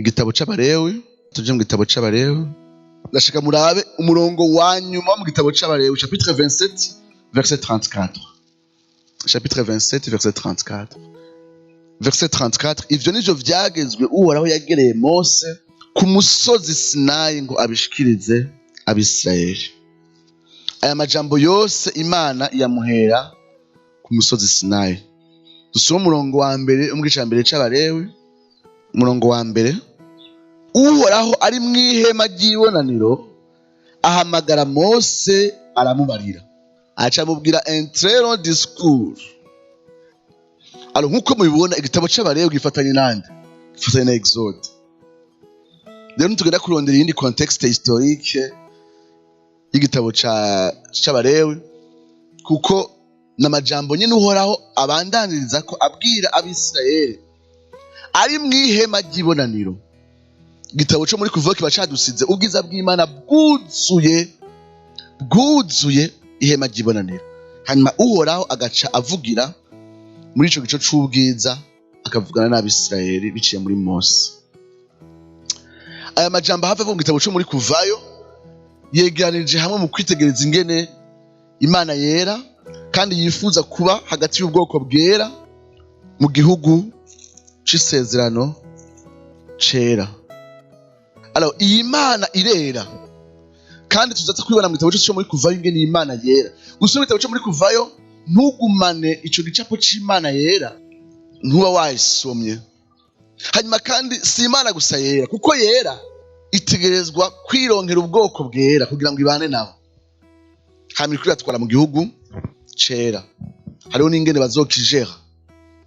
igitabo c'Abalewi, tuje mu gitabo c'Abalewi. Ndashaka murabe umurongo wa nyuma mu gitabo c'Abalewi, chapitre 27 verset 34. Chapitre 27 verset 34. Verset 34, ivyo nivyo vyagezwe Uhoraho yagereye Mose ku musozi Sinayi ngo abishikirize Abisirayeli. Aya majambo yose Imana yamuhera ku musozi Sinayi. Dusoma umurongo wa mbere mu gice mbere c'Abalewi, umurongo wa mbere. Uhoraho ari mw'ihema ry'ibonaniro ahamagara Mose aramubarira, aca amubwira un très long discours. Alors nkuko mubibona igitabo c'Abalewi gifatanye nande, gifatanye na Exode. Rero ntitugenda kurondera iyindi contexte historique y'igitabo c'Abalewi, kuko n'amajambo nyene Uhoraho abandaniriza ko abwira Abisirayeli ari mw'ihema ry'ibonaniro. Igitabo cyo muri Kuva kiba cadusize ubwiza bw'Imana bwuzuye ihema ry'ibonaniro. Hanyuma Uhoraho agaca avugira muri ico gico c'ubwiza, akavugana n'Abisirayeli biciye muri Mose. Aya majambo hava mu gitabo cyo muri Kuvayo yegeranije hamwe mu kwitegereza ingene Imana yera kandi yifuza kuba hagati y'ubwoko bwera mu gihugu c'isezerano cera. Alors iyi Imana irera kandi tuzaza kwibona mu gitabo cyo muri Kuvayo ingene Imana yera. Gusoma igitabo cyo muri Kuvayo ntugumane ico gicapo c'Imana yera ntuba wayisomye. Hanyuma kandi si Imana gusa yera, kuko yera itegerezwa kwironkera ubwoko bwera kugira ngo ibane nabo. Hanyuma iratwara mu gihugu cera. Hariho n'ingene bazokijera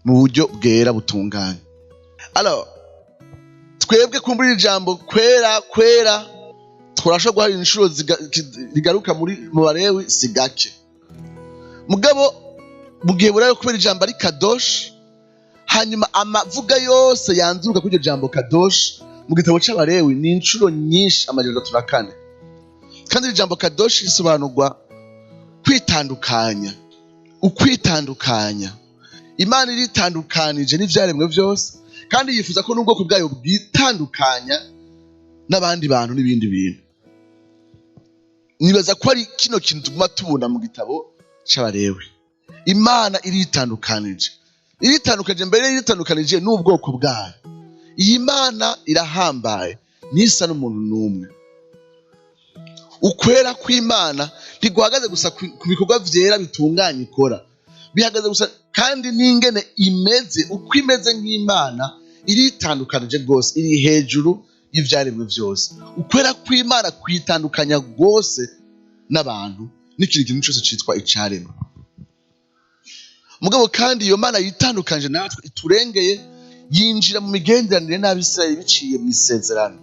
mu buryo bwera butunganye. Alors twebwe kumbura ijambo kwera turashobora guharira inshuro rigaruka mu Balewi si gake. Mugabo mu gihe burayo kubera ijambo ari kadosh, hanyuma amavuga yose yanzuruka kuri iryo jambo kadosh mu gitabo c'Abalewi ni inshuro nyinshi, 304. Kandi ijambo kadosh risobanurwa kwitandukanya, ukwitandukanya. Imana iritandukanije n'ivyaremwe vyose kandi yifuza ko n'ubwoko bwayo bwitandukanya n'abandi bantu n'ibindi bintu. Nibaza ko ari kino kintu tuguma tubona mu gitabo c'Abalewi. Imana iritandukanije mbere iritandukanije n'ubwoko bwayo. Iyi Mana irahambaye, ntisa n'umuntu n'umwe. Ukwera kw'Imana ntiguhagaze gusa ku bikorwa vyera bitunganye ikora, bihagaze gusa kandi n'ingene imeze. Uko imeze nk'Imana iritandukanije rwose, iri hejuru y'ivyaremwe vyose. Ukwera kw'Imana kwitandukanya rwose n'abantu n'ikindi kintu cyose citwa icaremwe. Mugabo kandi iyo Mana yitandukanije natwe iturengeye, yinjira mu migenderanire n'Abisirayeli biciye mu isezerano.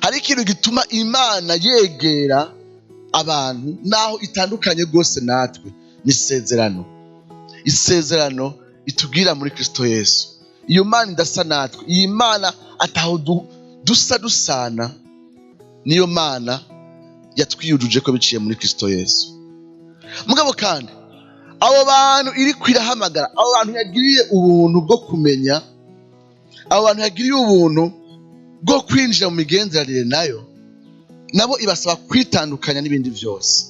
Hari ikintu gituma Imana yegera abantu naho itandukanye rwose natwe, ni isezerano. Isezerano itubwira muri Kristo Yesu. Iyo Mana idasa natwe, iyi Mana ataho dusana, niyo Mana yatwiyujuje ko biciye muri Kristo Yesu. Mugabo kandi abo bantu iri kwirahamagara, abo bantu yagiriye ubuntu bwo kumenya, abo bantu yagiriye ubuntu bwo kwinjira mu migenderanire nayo, nabo ibasaba kwitandukanya n'ibindi vyose.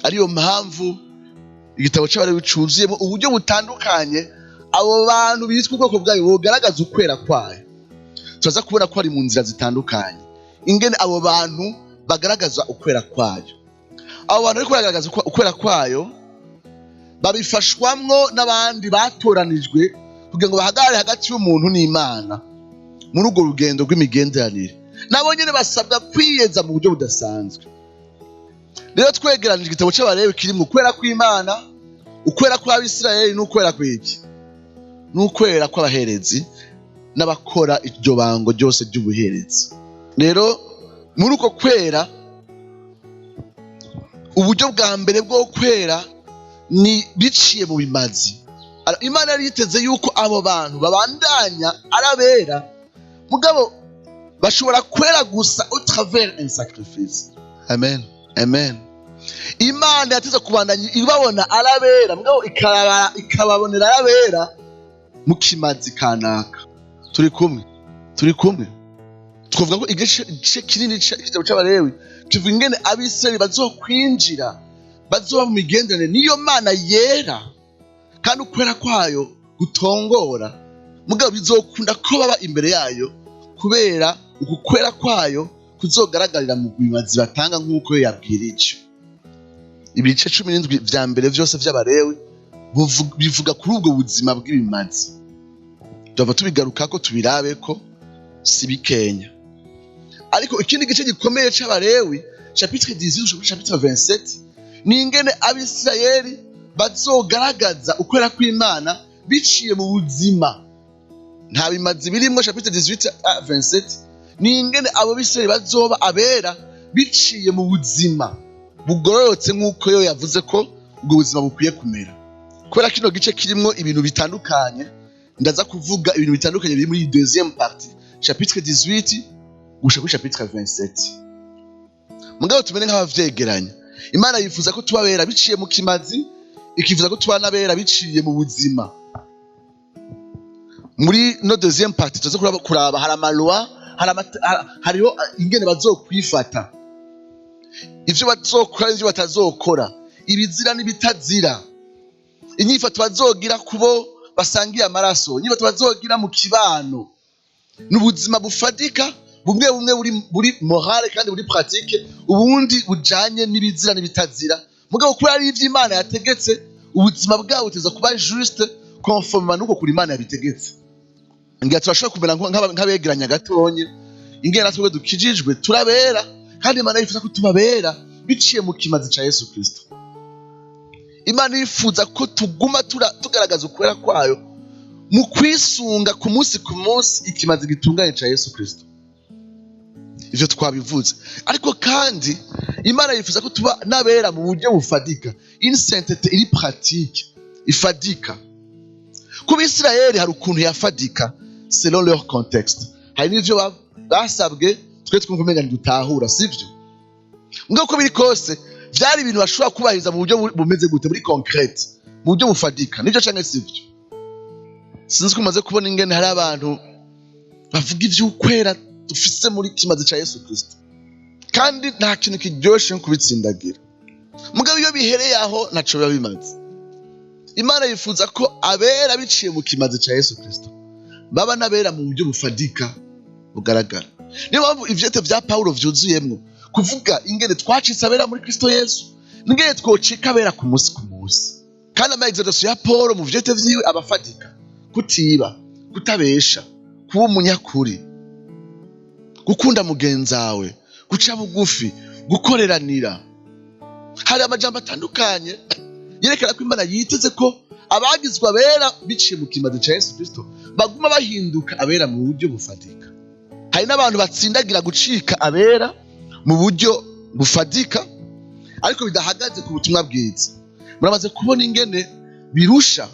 Ariyo mpamvu igitabo c'Abalewi cuzuyemo uburyo butandukanye abo bantu bitwa ubwoko bwayo bogaragaza ukwera kwayo. Turaza kubona ko ari mu nzira zitandukanye ingene abo bantu bagaragaza ukwera kwayo. Abo bantu ariko bagaragaza ukwera kwayo babifashwamwo n'abandi batoranijwe kugira ngo bahagarare hagati y'umuntu n'Imana muri urwo rugendo rw'imigenderanire. Nabo nyene basabwa kwiyeza mu buryo budasanzwe. Rero twegeranije igitabo c'Abalewi kirimo ukwera kw'Imana, ukwera kw'Abisirayeli n'ukwera kw'iki, n'ukwera kw'abaherezi n'abakora iryo bango ryose ry'ubuherezi. Rero muri uko kwera, uburyo bwa mbere bwo kwera ni biciye mu bimazi. Imana yari yiteze yuko abo bantu babandanya arabera, mugabo bashobora kwera gusa au travers un sacrifice. Amen, amen. Imana yateze kubandanya ibabona arabera, mugabo ikababonera arabera mu kimazi kanaka. turi kumwe twavuga ko igice kinini cy'igitabo cy'Abalewi kivuga ingene abisirayeli bazokwinjira bazoba mu migenderanire niyo Mana yera kandi ukwera kwayo gutongora mugabo bizokunda ko baba imbere yayo kubera ukwera kwayo kuzogaragarira mu bimazi batanga nk'uko yabwirije. Ibice 17 vya mbere vyose vy'Abalewi bivuga kuri ubwo buzima bw'ibimazi. Tuva tubigarukako tubirabe ko si bikenya. Ariko ikindi gice gikomeye c'Abalewi chapitre 18 chapitre 27 ni ingene abisirayeli bazogaragaza ukwera kw'Imana biciye mu buzima. Nta bimazi birimwo chapitre 18-27 ni ingene abo bisirayeli bazoba abera biciye mu buzima bugororotse nk'uko yo yavuze ko ubwo buzima bukwiye kumera. Kubera kino gice kirimwo ibintu bitandukanye ndaza kuvuga ibintu bitandukanye biri muri deuxième partie chapitre 18 gushika kuri chapitre 27. Mugabo tumene nk'abavyegeranya. Imana yifuza ko tubabera biciye mu kimazi, ikifuza ko tubanabera biciye mu buzima. Muri no deuxième partie tuza kuraba hari amalwa, hariho ingene bazokwifata. Ivyo bazokora n'ivyo batazokora, ibizira n'ibitazira. Inyifato bazogira kubo basangiye amaraso, inyifato bazogira mu kibano. N'ubuzima bufadika bumwe buri morale kandi buri pratique, ubundi bujanye n'ibizira n'ibitazira. Mugabo kuri ari ivyo Imana yategetse, ubuzima bwawe buteza kuba juste conforme nuko kuri Imana yabitegetse. Ngira turashobora kumera nk'abegeranya gatonye, ingene natwe dukijijwe turabera kandi Imana yifuza ko tubabera biciye mu kimazi ca Yesu Kristo. Imana yifuza ko tuguma tugaragaza ukwera kwayo mu kwisunga ku munsi ikimazi gitunganye ca Yesu Kristo. Ivyo twabivuze. Ariko kandi Imana yifuza ko tuba nabera mu buryo bufadika, une sainteté iri pratique, ifadika. Ku Bisirayeli hari ukuntu yafadika selon leur contexte. Hari n'ivyo basabwe twe twumva dutahura, sivyo? Ngo ko biri kose vyari ibintu bashobora kubahiriza mu buryo bumeze gute muri concrete, mu buryo bufadika. Nivyo canke sivyo? Sinzi ko umaze kubona ingene hari abantu bavuga ivy'ukwera dufise muri kimazi ca Yesu Kristo. Kandi nta kintu kiryoshe kubitsindagira. Mugabo iyo bihereye aho naco biba bimaze. Imana yifuza ko abera biciye mu kimazi ca Yesu Kristo baba nabera mu buryo bufadika bugaragara. Niyo mpamvu ivyete vya Paulo vyuzuyemwo kuvuga ingene twacitse abera muri Kristo Yesu, ingene twocika abera ku munsi. Kandi ama-exhortation ya Paulo mu vyete vyiwe abafadika: kutiba, kutabesha, kuba umunyakuri, gukunda mugenzawe, guca bugufi, gukoreranira. Hari amajambo atandukanye yerekana ko Imana yiteze ko abagizwe abera biciye mu kimazi ca Yesu Kristo baguma bahinduka abera mu buryo bufadika. Hari n'abantu batsindagira gucika abera mu buryo bufadika ariko bidahagaze ku butumwa bwiza. Muramaze kubona ingene birusha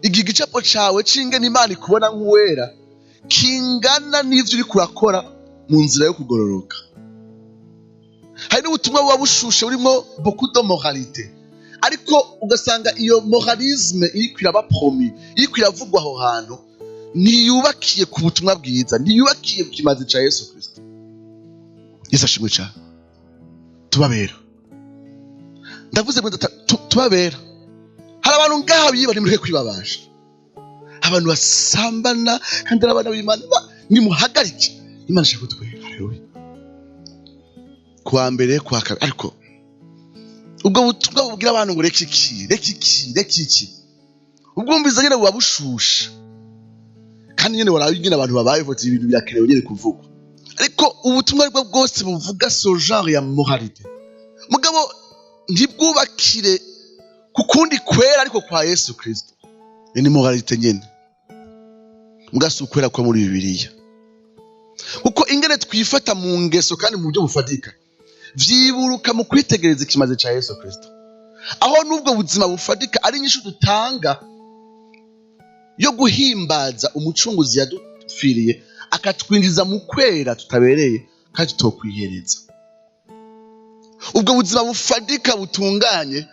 igihe igicapo cawe c'ingene Imana ikubona nk'uwera kingana n'ivyo uri kurakora mu nzira yo kugororoka. Hari n'ubutumwa buba bushushe burimo beaucoup de moralité, ariko ugasanga iyo moralisme iriko iraba promis, iriko iravugwa aho hantu ntiyubakiye ku butumwa bwiza, ntiyubakiye ku kimazi ca Yesu Kristo. Yesu ashimwe cyane. Tubabera. Ndavuze ngo tubabera. Hari abantu ngaha biba nimureke kwibabasha. Abantu basambana kandi abana b'Imana nimuhagarike. Imana ishaka kutwera. Haleluya. Kwa mbere kwa kabiri ariko ubwo butumwa bubwira abantu ngo reka iki. Ubwo umbiza nyene bubabushusha. Kandi nyene waraye nyene abantu babaye vote ibintu birakenewe nyene kuvugwa. Ariko ubutumwa bwo bwose buvuga so genre ya moralité. Mugabo ntibwubakire kukundi kwera ariko kwa Yesu Kristo. Ni moralité nyene. Mugasi ukwera kwa muri Bibiliya. Kuko ingene twifata mu ngeso kandi mu buryo bufadika vyiburuka mu kwitegereza ikimazi ca Yesu Kristo. Aho nubwo buzima bufadika ari nyishu dutanga yo guhimbaza umucunguzi yadupfiriye akatwinjiza mu kwera tutabereye kandi tutokwihereza. Ubwo buzima bufadika butunganye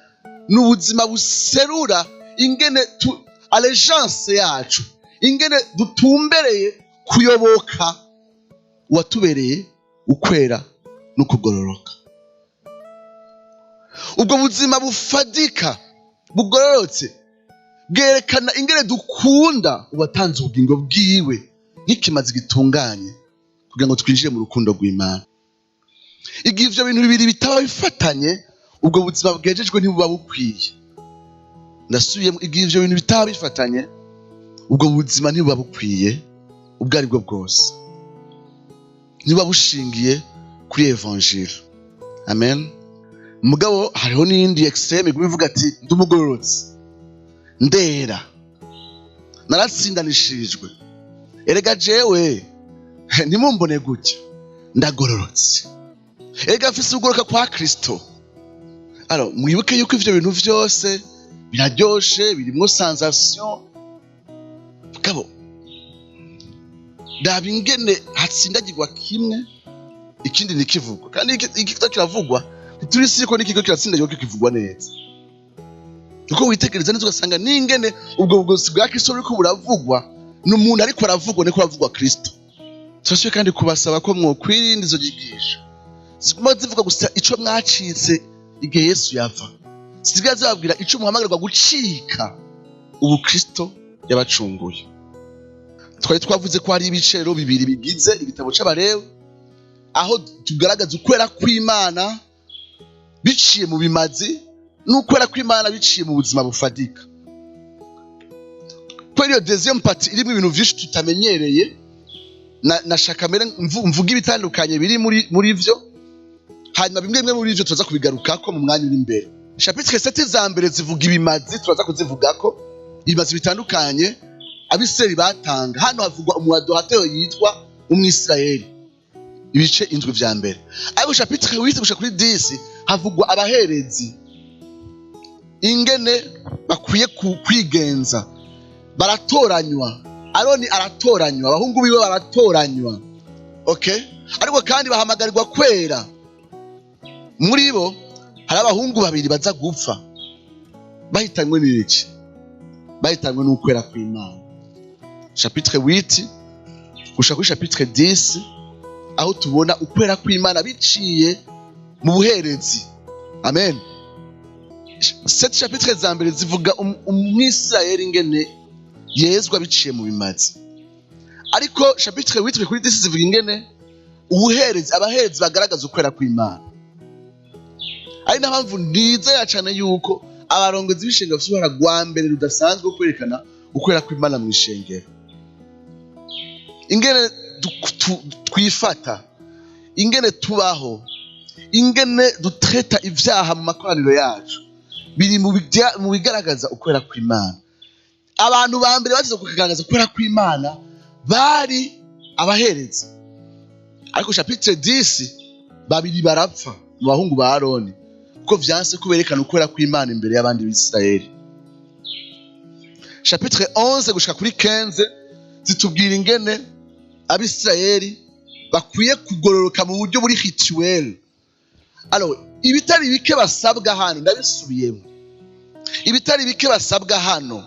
n'ubuzima buserura ingene allegiance yacu ingene dutumbereye kuyoboka uwatubereye ukwera no kugororoka. Ubwo buzima bufadika bugororotse bwerekana ingene dukunda uwatanze ubugingo bwiwe nk'ikimazi gitunganye kugira ngo twinjire mu rukundo rw'Imana. Igihe ivyo bintu bibiri bitaba bifatanye, ubwo buzima bwejejwe ntibuba bukwiye. Ndasubiyemo, igihe ivyo bintu bitaba bifatanye, ubwo buzima ntibuba bukwiye ubwo ari bwo bwose, ntibuba bushingiye kuri evangile. Amen. Mugabo hariho n'iyindi extreme ivuga ati ndumugororotse, ndera, naratsindanishirijwe, erega jewe ntimumbone gutya, ndagororotse, erega mfise ugoroka kwa Kristo. Alors mwibuke yuko ivyo bintu vyose biraryoshe, birimwo sensation. Mugabo ndaba ingene hatsindagirwa kimwe, ikindi nikivugwa, kandi iki kiravugwa ntiturisi ko n'ikiko kiratsindagirwa kikivugwa neza. Uko witegereza neza ugasanga n'ingene ubwo bugozi bwa Kristo buriko buravugwa, n'umuntu ariko aravugwa niko aravugwa Kristo. Turashoboye kandi kubasaba ko mwokwirinda izo nyigisho ziguma zivuga gusa ico mwacitse igihe Yesu yava, zisigaye zibabwira ico muhamagarirwa gucika ubu Kristo yabacunguye. Twari twavuze ko hari ibicero bibiri bigize igitabo c'Abalewi, aho tugaragaza ukwera kw'Imana biciye mu bimazi n'ukwera kw'Imana biciye mu buzima bufadika. Kuri iyo deuxième partie irimo ibintu vyinshi tutamenyereye, nashaka mbere mvuga ibitandukanye biri muri vyo, hanyuma bimwe muri vyo tuza kubigarukako mu mwanya uri imbere. Chapitre 7 za mbere zivuga ibimazi, turaza kuzivugako ibimazi bitandukanye Abisirayeli batanga. Hano havugwa umuadorateur yitwa Umwisirayeli, ibice indwi vya mbere. Ariko chapitre 8 gushika kuri 10 havugwa abaherezi, ingene bakwiye kwigenza, baratoranywa. Aroni aratoranywa, abahungu biwe baratoranywa, okay? Ariko kandi bahamagarirwa kwera. Muri bo hari abahungu babiri baza gupfa bahitanywe n'iki? Bahitanywe n'ukwera kw'Imana. Chapitre 8 gushika kuri chapitre 10 aho tubona ukwera kw'Imana biciye mu buherezi. Amen. Cette chapitre za mbere zivuga Umwisirayeli ingene yezwa biciye mu bimazi. Ariko chapitre 8 kuri 10 zivuga ingene abaherezi bagaragaza ukwera kw'Imana. Ari na mpamvu ndizera cyane yuko abarongozi b'ishengero bafite uruhara rwa mbere rudasanzwe kwerekana ukwera kw'Imana mu ishengero. Ingene twifata, ingene tubaho, ingene dutreta ivyaha mu makoraniro yacu, biri mu bigaragaza ukwera kw'Imana. Abantu ba mbere bazize kugaragaza ukwera kw'Imana bari abaherezi. Ariko chapitre 10 babiri barapfa mu bahungu ba Aroni kuko vyanse kuberekana ukwera kw'Imana imbere y'abandi b'Isirayeli. Chapitre 11 gushika kuri 15 zitubwira ingene Abisirayeli bakwiye kugororoka mu buryo buri rituel. Alors ibitari bike basabwa hano, ndabisubiyemo, ibitari bike basabwa hano,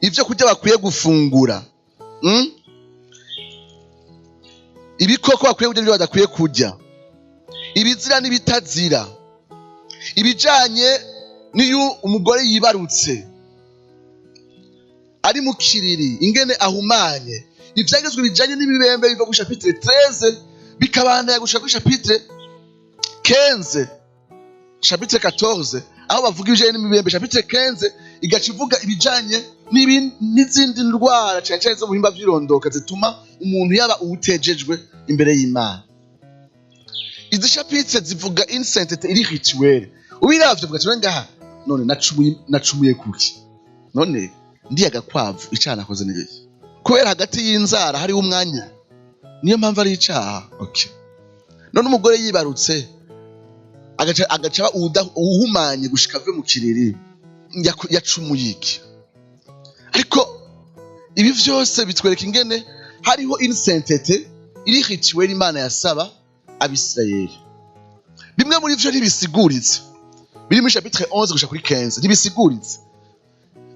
ivyo kurya bakwiye gufungura, ibikoko bakwiye kurya n'ibyo badakwiye kurya, ibizira n'ibitazira, ibijanye n'iyo umugore yibarutse ari mu kiriri ingene ahumanye, ivyagezwe bijanye n'ibibembe biva ku chapitre 13 bikabandanya gushika kuri chapitre 15, chapitre 14 aho bavuga ibijanye n'ibibembe. Chapitre 15 igaca ivuga ibijanye n'izindi ndwara cyane cyane zo mu bihimba vy'irondoka zituma umuntu yaba uwutejejwe imbere y'Imana. Izi chapitre zivuga insaintete iri rituel. Ubiravye bwatwe ngaha, none nacumuye kuki? None ndiye agakwavu icana nakoze neza. Kubera hagati y'inzara hari umwanya, niyo mpamvu ari icaha. Okay. None umugore yibarutse agaca uhumanye gushika ave mu kiriri, yacumuye iki? Ariko ibi vyose bitwereka ingene hariho insaintete iri rituel Imana yasaba Abisirayeli. Bimwe muri vyo ntibisiguritse, biri muri chapitre 11 gushika kuri 15 ntibisiguritse.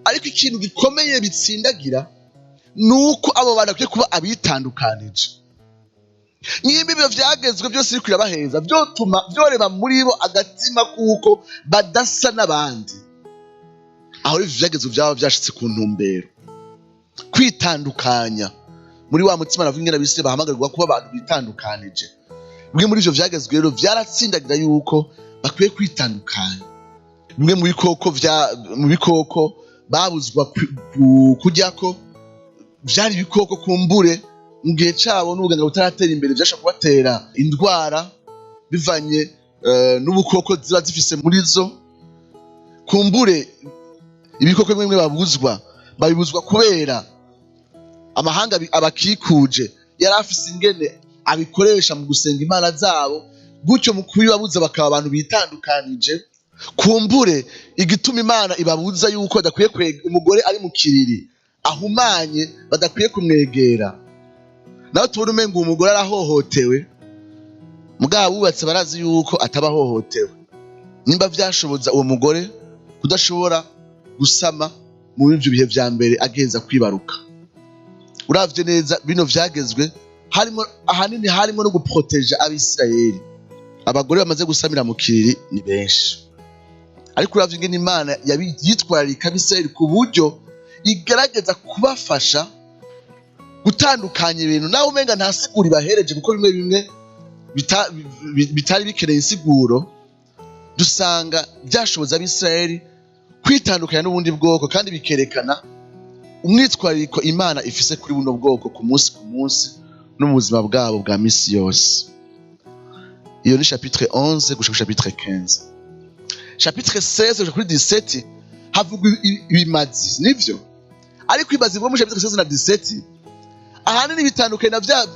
Ariko ikintu gikomeye bitsindagira nuko abo bantu bakwiye kuba abitandukanije. Niba ibyo vyagezwe byose biri kurabaheza vyotuma vyoreba muri bo agatima kuko badasa n'abandi. Aho ivyo vyagezwe vyaba vyashitse ku ntumbero kwitandukanya muri wa mutima navuga ingene abisire bahamagarirwa kuba abantu bitandukanije. Bimwe muri ivyo vyagezwe rero vyaratsindagira yuko bakwiye kwitandukanya. Bimwe mu bikoko babuzwa kuryako vyari ibikoko kumbure mu gihe cabo n'ubuganga butaratera imbere vyashobora kubatera indwara bivanye n'ubukoko ziba zifise muri zo. Kumbure ibikoko bimwe babibuzwa kubera amahanga abakikuje yari afise ingene abikoresha mu gusenga imana zabo, gutyo mu kubibabuza bakaba abantu bitandukanije. Kumbure igituma imana ibabuza yuko badakwiye umugore ari mu kiriri ahumanye badakwiye kumwegera. Nawe tubona umengo umugore arahohotewe, mugabo bubatse barazi yuko atabahohotewe. Nimba vyashoboza uwo mugore kudashobora gusama muri ivyo bihe vya mbere ageza kwibaruka. Uravye neza bino vyagezwe ahanini harimo no guproteja abisirayeli. Abagore bamaze gusamira mu kiriri ni benshi, ariko uravye ingene imana yitwararika abisirayeli ku buryo igerageza kubafasha gutandukanya ibintu. Nawe umenga nta siguro ibahereje kuko bimwe bitari bikeneye insiguro, dusanga vyashoboza abisirayeli kwitandukanya n'ubundi bwoko kandi bikerekana umwitwarariko imana ifise kuri buno bwoko ku munsi no mu buzima bwabo bwa misi yose. Iyo ni chapitre 11 gushika chapitre 15. Chapitre 16 gushika kuri 17 havugwa ibimazi, nivyo, ariko ibimazi bwo mu chapitre 16 na 17 ahanini bitandukanye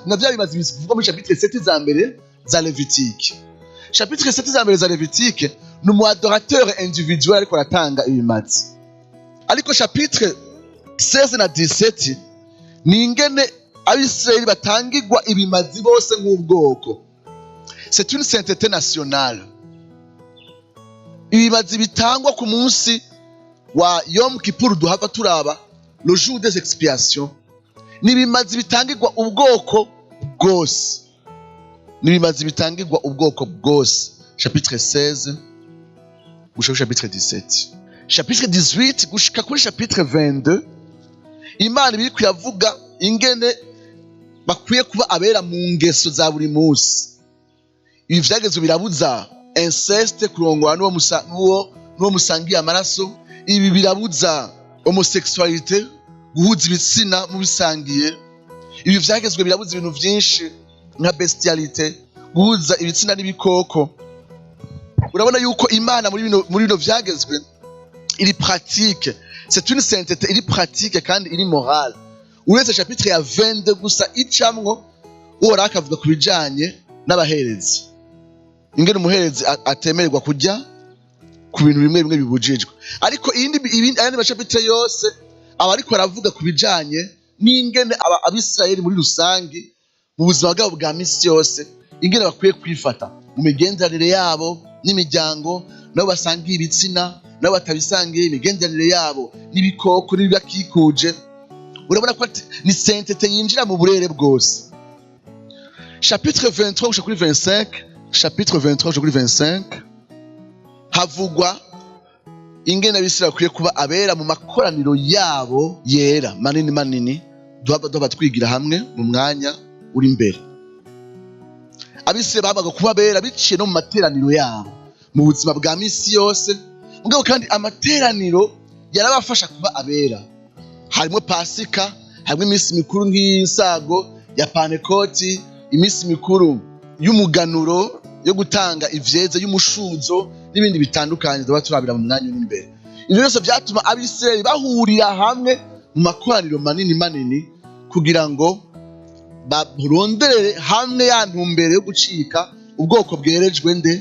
na vya bimazi bivugwa muri chapitre 7 za mbere za Levitique. Chapitre 7 za mbere za Levitique ni umuadorateur individuel ariko aratanga ibimazi, ariko chapitre 16 na 17 ni ingene abisirayeli batangirwa ibimazi bose nk'ubwoko. C'est une sainteté nationale. Ibimazi bitangwa ku munsi wa Yom Kippur duhava turaba le jour des expiations, ni ibimazi bitangirwa ubwoko bwose. Chapitre 16 gushika chapitre 17. Chapitre 18 gushika kuri chapitre 22 Imana ibiri kuyavuga ingene bakwiye kuba abera mu ngeso za buri munsi. Ibi vyagezwe birabuza inceste, kurongora n'uwo musangiye amaraso. Ibi birabuza homosexualité, guhuza ibitsina mu bisangiye. Ibi vyagezwe birabuza ibintu vyinshi nka bestialité, guhuza ibitsina n'ibikoko. Urabona yuko Imana muri bino vyagezwe iri pratique. C'est une sainteté iri pratique kandi iri morale. Uretse chapitre ya 22 gusa icamwo uwo rakavuga ku bijanye n'abaherezi, ingene umuherezi atemererwa kujya ku bintu bimwe bibujijwe. Ariko ayandi machapitre yose aba ariko aravuga ku bijanye n'ingene abisirayeli muri rusangi mu buzima bwabo bwa misi yose, ingene bakwiye kwifata mu migenderanire yabo n'imiryango, nabo basangiye ibitsina, nabo batabisangiye, imigenderanire yabo n'ibikoko n'ibibakikuje. Urabona ko ni sainteté yinjira mu burere bwose. Chapitre 23 gushika kuri 25, chapitre 23 gushika kuri 25 havugwa ingene abisirayeli bakwiye kuba abera mu makoraniro yabo yera manini duhava twigira hamwe mu mwanya uri imbere. Abisirayeli babaga kuba abera biciye no mu materaniro yabo mu buzima bwa misi yose. Mugabo kandi amateraniro yarabafasha kuba abera. Harimo Pasika, harimo iminsi mikuru nk'insago ya Pantekoti, iminsi mikuru y'umuganuro yo gutanga ivyeze y'umushuzo n'ibindi bitandukanye duba turabira mu mwanya uri imbere. Ivyo byose vyatuma abisirayeli bahurira hamwe mu makoraniro manini kugira ngo baronderere hamwe ya ntumbere yo gucika ubwoko bwerejwe nde.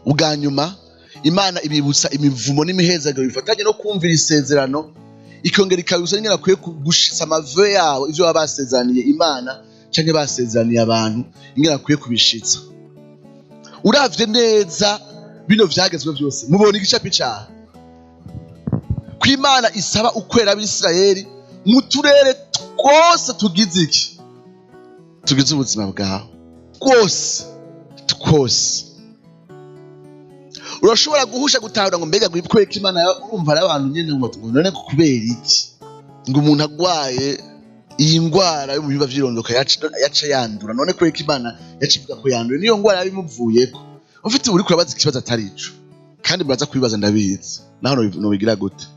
Ubwa nyuma Imana ibibutsa imivumo n'imihezagiro bifatanye no kumvira isezerano, ikongera ikabibutsa ingene bakwiye gushitsa amave yabo, ivyo baba basezeraniye Imana canke basezeraniye abantu, ingene bakwiye kubishitsa. Uravye neza bino vyagezwe byose mubona igicapi caha Imana isaba ukwera abisirayeli mu turere twose tugize iki, tugize ubuzima bwawe twose. Urashobora guhusha gutahura ngo mbega kweka Imana urumva ari abantu nyene ngo none kubera iki ngo umuntu agwaye iyi ndwara yo mu bihimba vy'irondoka yaca yandura, none kweka Imana yacivuga ko yanduye niyo ndwara yabimuvuyeko. Ufite uri kurabaza ikibazo atari ico, kandi muraza kubibaza ndabizi naho nobigira gute.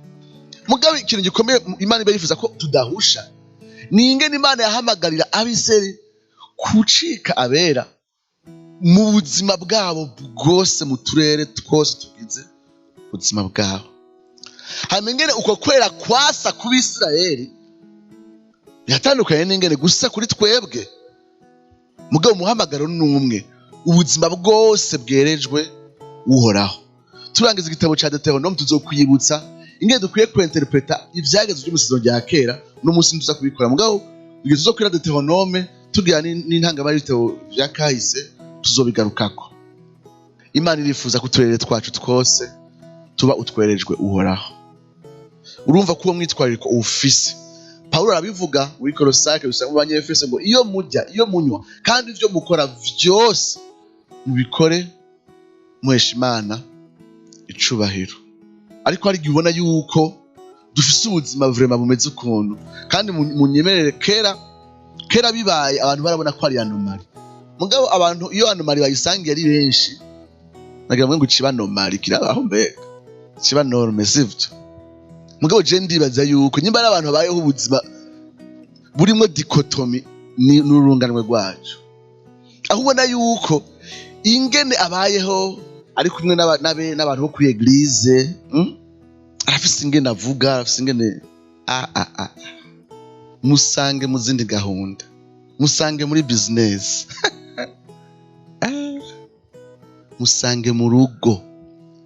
Mugabe ikintu gikomeye Imana iba yifuza ko tudahusha ni ingene Imana yahamagarira abiseri kucika abera mu buzima bwabo bwose, mu turere twose tugize ubuzima bwabo. Hama ingene uko kwera kwasa ku Bisirayeli biratandukanye n'ingene gusa kuri twebwe. Mugabo umuhamagaro ni umwe, ubuzima bwose bwerejwe Uhoraho. Turangiza igitabo ca Deuteronome tuzokwibutsa ingene dukwiye kwinterpreta ivyagezwe by'umusezerano rya kera. No munsi tuza kubikora, mugabo igihe tuzokwira Deuteronome tugira n'intangamarara y'ibitabo vya kahise tuzobigarukako. Imana irifuza ko uturere twacu twose tuba utwerejwe Uhoraho. Urumva ko uwo mwitwariko ufise. Pawulo arabivuga muri Kolosake bisanga mu Banyefeso ngo iyo murya, iyo munywa, kandi ivyo mukora vyose mubikore muhesha Imana icubahiro. Ariko hari igihe ubona yuko dufise ubuzima vraiment bumeze ukuntu, kandi munyemerere kera bibaye abantu barabona ko ari anomali. Mugabo abantu iyo anomali bayisangiye ari benshi, nagira ngo ciba anomali kirabaho mbega ciba norme sivyo. Mugabo je ndibaza yuko nyimba ari abantu babayeho ubuzima burimwo dikotomi n'urunganwe rwacu, aho ubona yuko ingene abayeho ari kumwe n'abantu bo kuri eglise, arafise ingene avuga, arafise ingene musange mu zindi gahunda, musange muri business musange mu rugo,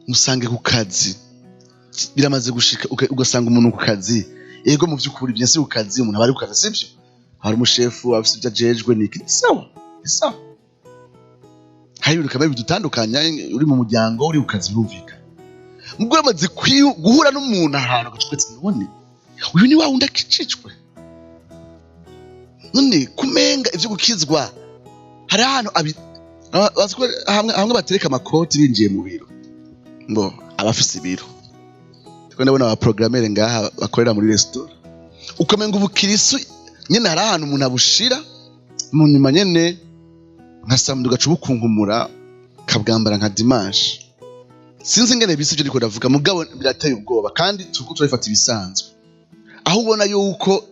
musange ku kazi. Biramaze gushika ugasanga umuntu ku kazi, yego mu vy'ukuri byense ku kazi umuntu abari ku kazi sivyo, hari umushefu afise ibyo ajejwe niki sawa. Hari bikaba bidutandukanya, uri mu muryango uri ku kazi birumvika. Mugwe amaze guhura n'umuntu ahantu gacwetse, none uyu ni wa wundi akicicwe, none kumenga ivyo gukizwa hari ahantu hamwe batereka amakoti binjiye mu biro ngo abafise ibiro. Ndabona aba programmeur ngaha bakorera muri restaurant, ukamenga ubukirisu nyene hari ahantu umuntu abushira mu nyuma nyene nka samedi ugaca ubukunkumura kabwambara nka dimanche. Sinzi ingene bisi ivyo ndiko ndavuga, mugabo birateye ubwoba kandi turiko turabifata ibisanzwe, aho ubona yuko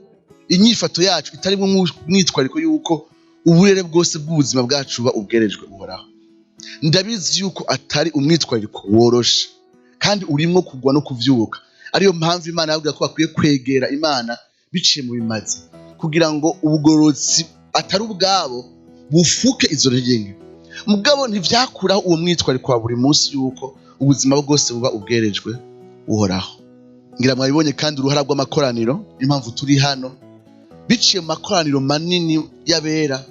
inyifato yacu itarimwo mwitwariko yuko uburere bwose bw'ubuzima bwacu buba ubwerejwe Uhoraho. Ndabizi yuko atari umwitwariko woroshe, kandi urimwo kugwa no kuvyuka. Ariyo mpamvu Imana yavuga ko bakwiye kwegera Imana biciye mu bimazi, kugira ngo ubugorotsi atari ubwabo bufuke izo ntege. Mugabo ntivyakuraho uwo mwitwariko wa buri munsi yuko ubuzima bwose buba ubwerejwe Uhoraho. Ngira mwabibonye kandi uruhara rw'amakoraniro, impamvu turi hano biciye mu makoraniro manini y'abera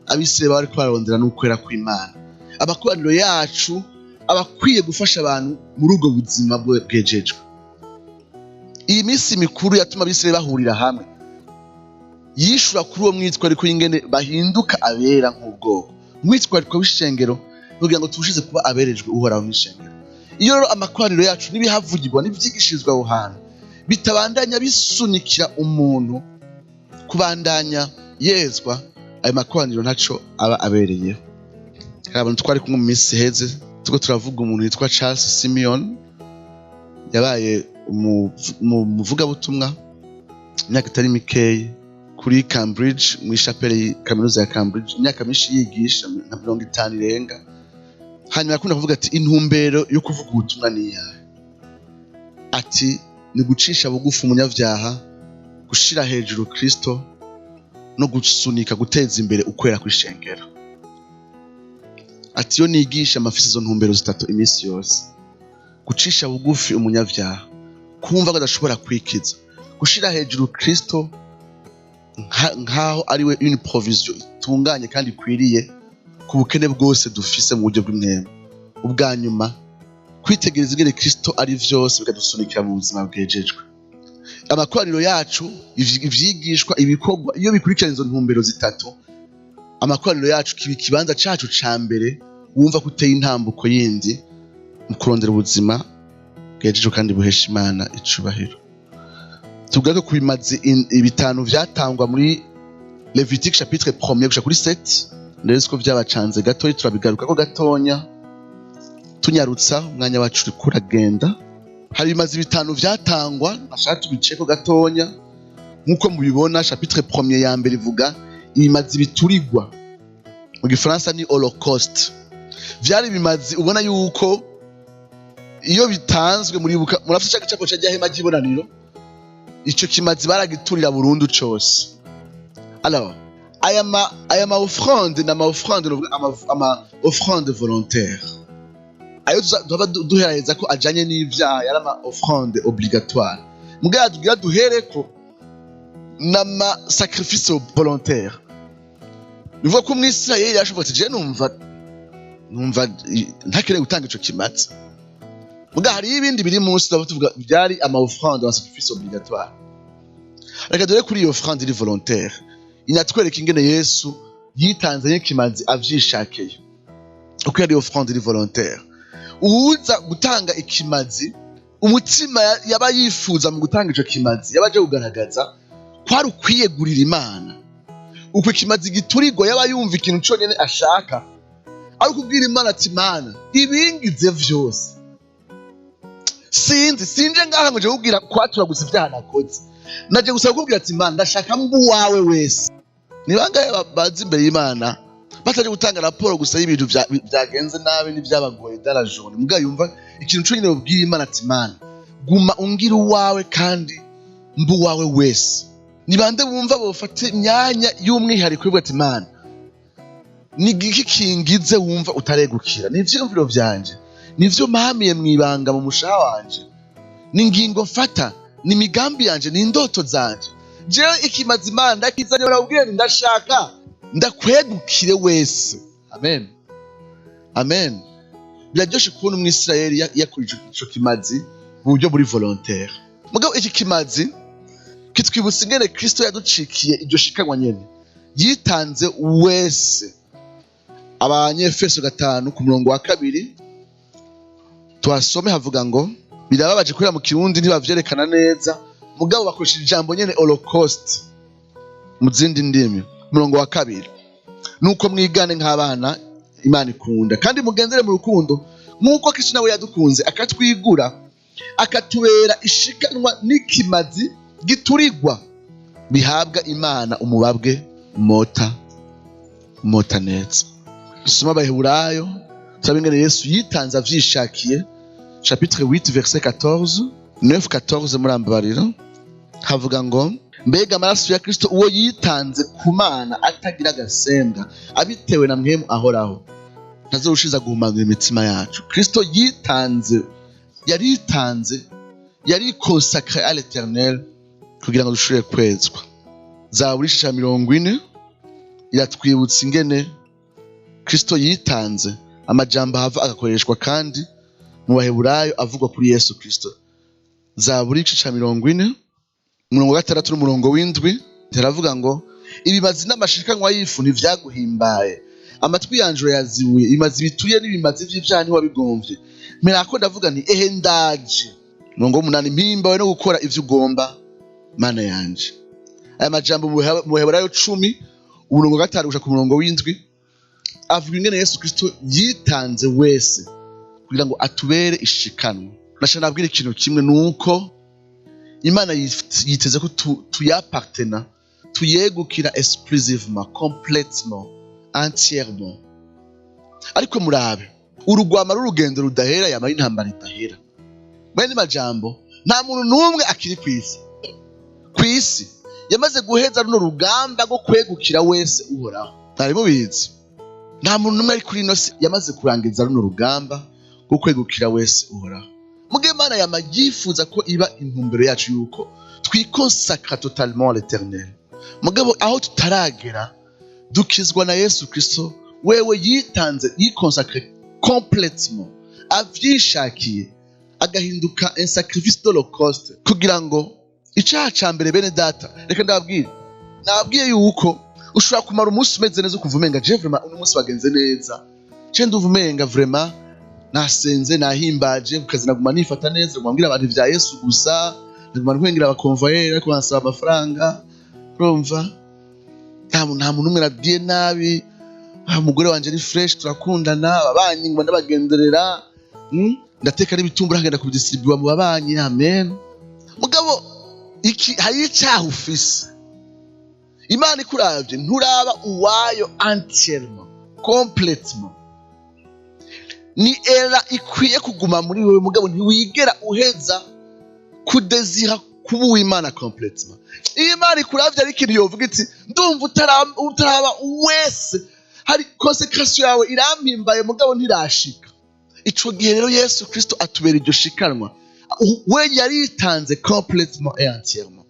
abisire bari kwarondera n'ukwera kw'Imana. Amakoraniro yacu abakwiye gufasha abantu muri ubwo buzima bwejejwe. Iyi minsi mikuru yatuma abisire bahurira hamwe yishura kuri uwo mwitwariko y'ingene bahinduka abera nk'ubwoko. Umwitwariko w'ishengero kugira ngo tubushize kuba aberejwe Uhoraho mw'ishengero. Iyo rero amakoraniro yacu n'ibihavugirwa n'ivyigishirizwa aho hantu bitabandanya bisunikira umuntu kubandanya yezwa, ayo makoraniro ntaco aba abereyeho. Hari abantu twari kumwe mu minsi heze tuko turavuga umuntu yitwa Charles Simeon, yabaye umuvugabutumwa imyaka itari mikeyi kuri Cambridge, mw'ishapeli kaminuza ya Cambridge, imyaka myinshi yigisha nka 50 irenga. Hanyuma akunda kuvuga ati intumbero yo kuvuga ubutumwa ni iyahe? Ati ni gucisha bugufi umunyavyaha, gushira hejuru Kristo, no gusunika guteza imbere ukwera kw'ishengero. Ati yo nigisha amafisi izo ntumbero zitatu iminsi yose: gucisha bugufi umunyavyaha, kumva ko adashobora kwikiza, gushira hejuru Kristo nkaho ari we une provision itunganye kandi ikwiriye ku bukene bwose dufise mu buryo bw'imwema. Ubwa nyuma kwitegereza ingene Kristo ari vyose bikadusunikira mu buzima bwejejwe. amakoraniro yacu, ivyigishwa, ibikorwa, iyo bikurikirana izo ntumbero zitatu, amakoraniro yacu kiba ikibanza cacu ca mbere wumva ko uteye intambuko yindi mu kurondera ubuzima bwejeje kandi buhesha Imana icubahiro. Tugaruke ku bimazi bitanu vyatangwa muri Levitique chapitre 1 gushika kuri 7. Ndetse ko vyabacanze gatoyi, turabigaruka ko gatonya tunyarutsa, umwanya wacu uri kuragenda. Hari ibimazi bitanu vyatangwa, nashaka tubiceko gatonya. Nkuko mubibona chapitre 1 ya mbere ivuga ibimazi biturigwa, mu gifaransa ni holocaust. Vyari ibimazi ubona yuko iyo bitanzwe murafite cya gicapo cya hema ry'ibonaniro, ico kimazi baragiturira burundu cose. Alors aya ma offrande na ma offrande ama offrande volontaire, ayo tuba duhereza ko ajanye n'ivyaha, yari ama offrande obligatoire. Mugabo tugira duhereko n'ama sacrifice volontaire. Bivuga ko umwisirayeli yashobotse, je numva ntakeneye gutanga ico kimazi. Mugabo hari ibindi biri munsi tuvuga byari ama offrande, ama sacrifice obligatoire. Reka dore kuri iyo offrande iri volontaire, inatwereka ingene Yesu yitanze n'ikimazi avyishakeye. Uko yari offrande iri volontaire, uza gutanga ikimazi, umutima yaba yifuza mu gutanga ico kimazi yabaje kugaragaza kwari ukwiyegurira Imana. Uko ikimazi giturirwa yaba yumva ikintu conyene ashaka, ari kubwira Imana ati Mana ibingize vyose, sinje ngaha ngo je kubwira kwatura gusa ivyaha nakoze, naje gusaba kubwira ati Mana ndashaka mbu wawe wese. Ni bangahe bazi imbere y'Imana bataje gutanga raporo gusa y'ibintu vyagenze nabi n'ivyabagoye dala jaune, mugabo yumva ikintu conyene babwira Imana ati Mana guma ungira uwawe kandi mbu wawe wese. Ni bande bumva bofata imyanya y'umwihariko y'ubwo ati Mana ni giki kingize wumva utaregukira, ni ivyiyumviro vyanje, nivyo mpamiye mwibanga mu mushaha wanje, ni ngingo mfata, ni migambi yanje, ni indoto zanje. Jewe ikimazi Imana ndakizanye, barabwira ndashaka ndakwegukire wese. Amen, amen. Biraryoshe kubona umwisirayeli yakurije ico kimazi mu buryo buri volontaire. Mugabo iki kimazi kitwibutsa ingene Kristo yaducikiye iryo shikanwa nyene, yitanze wese. Abanyefeso 5 ku murongo wa 2 twasome havuga ngo, birababaje kubera mu Kirundi ntibavyerekana neza, mugabo bakoresha ijambo nyene holocaust mu zindi ndimi. Murongo wa 2, nuko mwigane nk'abana Imana ikunda, kandi mugendere mu rukundo nkuko Kristo nawe yadukunze akatwigura, akatubera ishikanwa n'ikimazi giturigwa, bihabwa Imana umubabwe mota neza. Soma Abaheburayo turabe ingene Yesu yitanze avyishakiye, chapitre 8 verset 14, 9-14 murambabarira, havuga ngo mbega amaraso ya Kristo uwo yitanze ku Mana atagira agasembwa, abitewe na mpwemu ahoraho, ntazorushiza guhumanura imitima yacu. Kristo yari consacré à l'Éternel kugira ngo dushobore kwezwa. Zaburi 40 iratwibutsa ingene Kristo yitanze, amajambo hava agakoreshwa kandi mu Baheburayo avugwa kuri Yesu Kristo. Zaburi 40 umurongo wa 6 n'umurongo w'indwi teravuga ngo, ibimazi n'amashikanwa y'ifu ntivyaguhimbaye, amatwi yanje yazibuye, ibimazi bituye n'ibimazi vy'ivyaha ntiwabigomvye. Merako ndavuga nti ehe ndaje. Umurongo w'8, mpimbawe no gukora ivyo ugomba Mana yanje. Aya majambo mu Baheburayo 10 umurongo wa 5 gushika ku murongo w'indwi avuga ingene Yesu Kristo yitanze wese kugira ngo atubere ishikanwa. Nashaka nabwira ikintu kimwe, nuko Imana yiteze ko tuyapartena, tuyegukira exclusivement, complètement, entièrement. Ariko murabe urugwama rurugendo rudahera, yama intambara idahera. Bene majambo, nta muntu numwe akiri kwisi yamaze guheza runo rugamba rwo kwegukira wese uhoraho. Ntari mubizi, nta muntu numwe ari kuri ino si yamaze kurangiza runo rugamba rwo kwegukira wese uhoraho. Muge Imana yama yifuza ko iba intumbero yacu yuko twikonsacra totalement à l'Éternel. Mugabo aho tutaragera, dukizwa na Yesu Kristo, wewe yitanze, yikonsacre complètement, avyishakiye, agahinduka un sacrifice d'holocauste kugira ngo Icaha ca mbere bene data, reka ndababwire, nababwiye yuko ushobora kumara umunsi umeze neza ukuva umenga je vraiment uno munsi wagenze neza, je ndumva umenga vraiment nasenze nahimbaje, kukazi naguma nifata neza, ngambwira abantu vya Yesu gusa, naguma nkwengera abakonvoyeri ariko bansaba amafaranga, urumva nta muntu umwe nabwiye nabi, umugore wanje ni fresh turakundana, ababanyi nguma ndabagenderera, ndateka n'ibitumbura nkagenda kubidistribuwa mu babanyi, amen. Mugabo hari icyaha ufise, Imana ikuravye nturaba uwayo entièrement complètement, ni era ikwiye kuguma muri wewe, mugabo ntiwigera uheza kudezira kuba uw'Imana complètement. Imana ikuravye ari ikintu yovuga iti ndumva utaraba wese, hari consécration yawe irampimbaye mugabo ntirashika. Ico gihe rero Yesu Kristo atubera iryo shikanwa, we yaritanze complètement et entièrement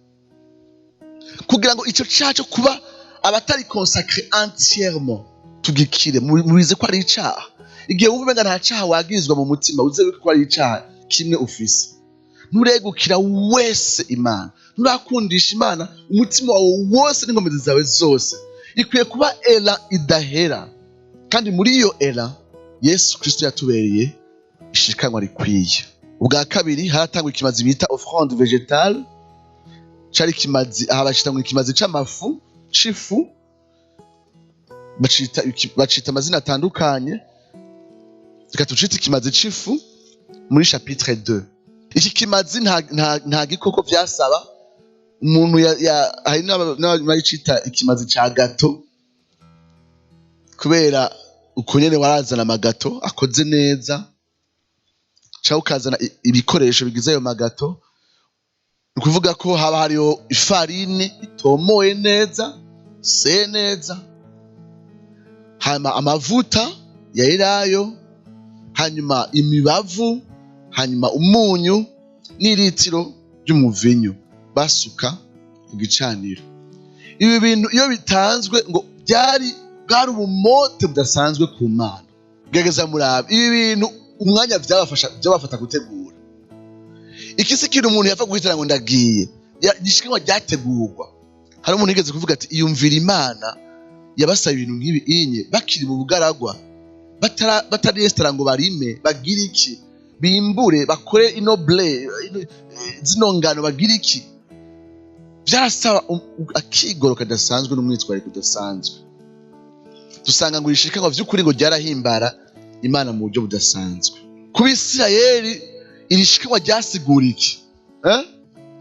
kugira ngo ico caha kuba abatari consacré entièrement tugikire. Mubize ko ari icaha. Igihe wumva umenga nta caha wagirizwa mu mutima, uze ko ari icaha kimwe ufise, nturegukira wese Imana, nturakundisha Imana umutima wawe wose n'inkomezi zawe zose. Ikwiye kuba era idahera, kandi muri iyo era Yesu Kristo yatubereye ishikanwa rikwiye. Ubwa kabiri haratangwa ikimazi bita offrande végétale, cari kimazi aha bacita ngo ikimazi c'amafu c'ifu, bacita amazina atandukanye, reka tucite ikimazi c'ifu muri chapitre 2. Iki kimazi nta gikoko vyasaba, umuntu hari n'abacita ikimazi ca gato, kubera uko nyene warazana amagato akoze neza, ca ukazana ibikoresho bigize ayo magato, ni ukuvuga ko haba hariho ifarine itomoye neza, se neza, hanyuma amavuta ya elayo, hanyuma imibavu, hanyuma umunyu n'iritiro ry'umuvinyu basuka ku gicaniro. Ibi bintu iyo bitanzwe ngo bwari ubumote budasanzwe ku Mana. Gerageza murabe ibi bintu umwanya byabafata gutegura. Iki si kintu umuntu yapfa guhitira ngo ndagiye, gishikanwa ryategurwa. Hari umuntu yigeze kuvuga ati iyumvira Imana yabasaba ibintu nk'ibi inye bakiri mu bugaragwa, batari restaurant ngo barime, bagira iki, bimbure, bakore inoble, zino ngano, bagira iki, byarasaba akigoro kadasanzwe n'umwitwariko udasanzwe. Dusanga ngo ishikanwa vy'ukuri ngo ryarahimbara Imana mu buryo budasanzwe. Ku Bisirayeli iri shikanwa ryasigura iki?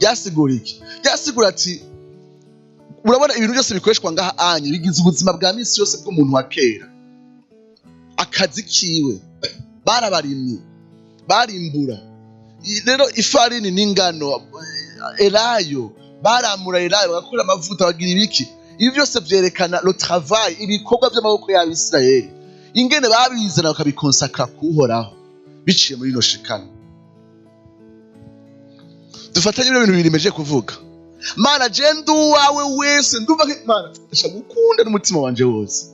Ryasigura iki? Ryasigura ati urabona ibintu byose bikoreshwa ngaha anye bigize ubuzima bwa misi yose bw'umuntu wa kera. Akazi kiwe barabarimye, barimbura, rero ifarini n'ingano, elayo baramura, elayo bagakora amavuta, bagira ibiki. Ibi byose vyerekana le travail, ibikorwa by'amaboko y'Abisirayeli, ingene babizana bakabikonsakra kuhoraho biciye muri ino shikano. Dufatanye ibyo bintu birimeje kuvuga. Mana je nduwawe wese, ndumva Mana ndashaka gukunda n'umutima wanje wose.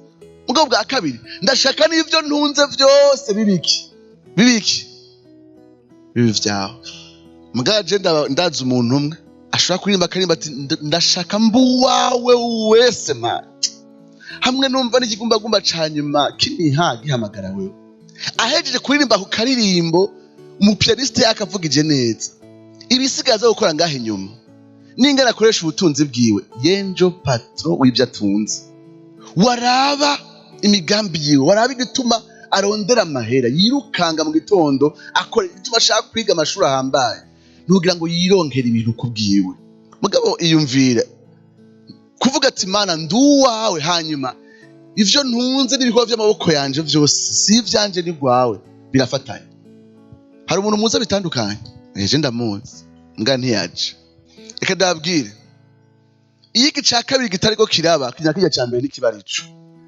Mugabo bwa kabiri ndashaka n'ivyo ntunze vyose bibiki bibi vyawe. Mugabo je ndazi umuntu umwe ashobora kuririmba akarimba ati ndashaka mbuwawe wese Mana, hamwe numva n'ikigumbagumba ca nyuma kiniha gihamagara wewe. Ahejeje kuririmba ku karirimbo, umupianiste yakavugije neza ibisigaza gukora ngahe inyuma, n'ingana akoresha ubutunzi bwiwe, yenjo patron w'ibyo atunze. Waraba imigambi yiwe, waraba igituma arondera amahera, yirukanga mu gitondo akora igituma ashaka kwiga amashuri ahambaye, ntugira ngo yironkere ibintu kubwiwe. Mugabo iyumvire kuvuga ati Mana nduwawe, hanyuma ivyo ntunze n'ibikorwa by'amaboko yanje vyose si ivyanje ni gwawe, birafatanye. Hari umuntu muza bitandukanye, eje ndamuzi nga ntiyaje. Reka ndabwire, iyo igica kabiri gitariko kiraba, kinyakijya ca mbere n'ikibarico.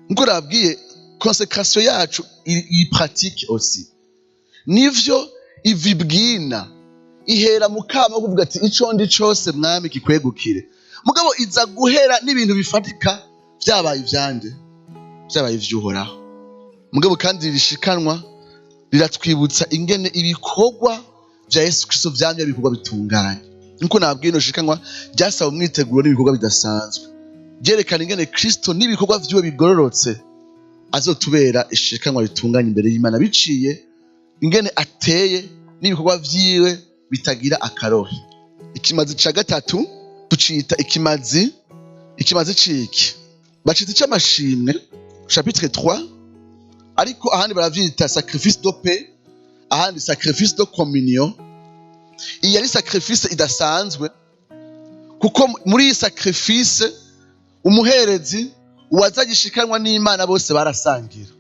Nkuko nabwiye, consécration yacu iyi pratique aussi nivyo ivibwina ihera mukama kuvuga ati ico ndi cose mwami kikwegukire. Mugabo iza guhera n'ibintu bifatika vyabaye ivyande, vyabaye ivyuhoraho. Mugabo kandi rishikanwa riratwibutsa ingene ibikorwa vya Yesu Kristo vyamye bikorwa bitunganye. nkuko nabwiye ino shikanwa ryasaba umwiteguro n'ibikorwa bidasanzwe byerekana ingene Kristo n'ibikorwa vyiwe bigororotse azotubera ishikanwa ritunganye imbere y'Imana biciye ingene ateye n'ibikorwa vyiwe bitagira akarohe. Ikimazi ca gatatu tucita ikimazi ciki bacita ic'amashimwe chapitre 3 ariko ahandi baravyita sacrifice de paix ahandi sacrifice de communion. Iyi ari sacrifice idasanzwe kuko muri iyi sacrifice umuherezi uwazagishikanwa n'Imana bose barasangira.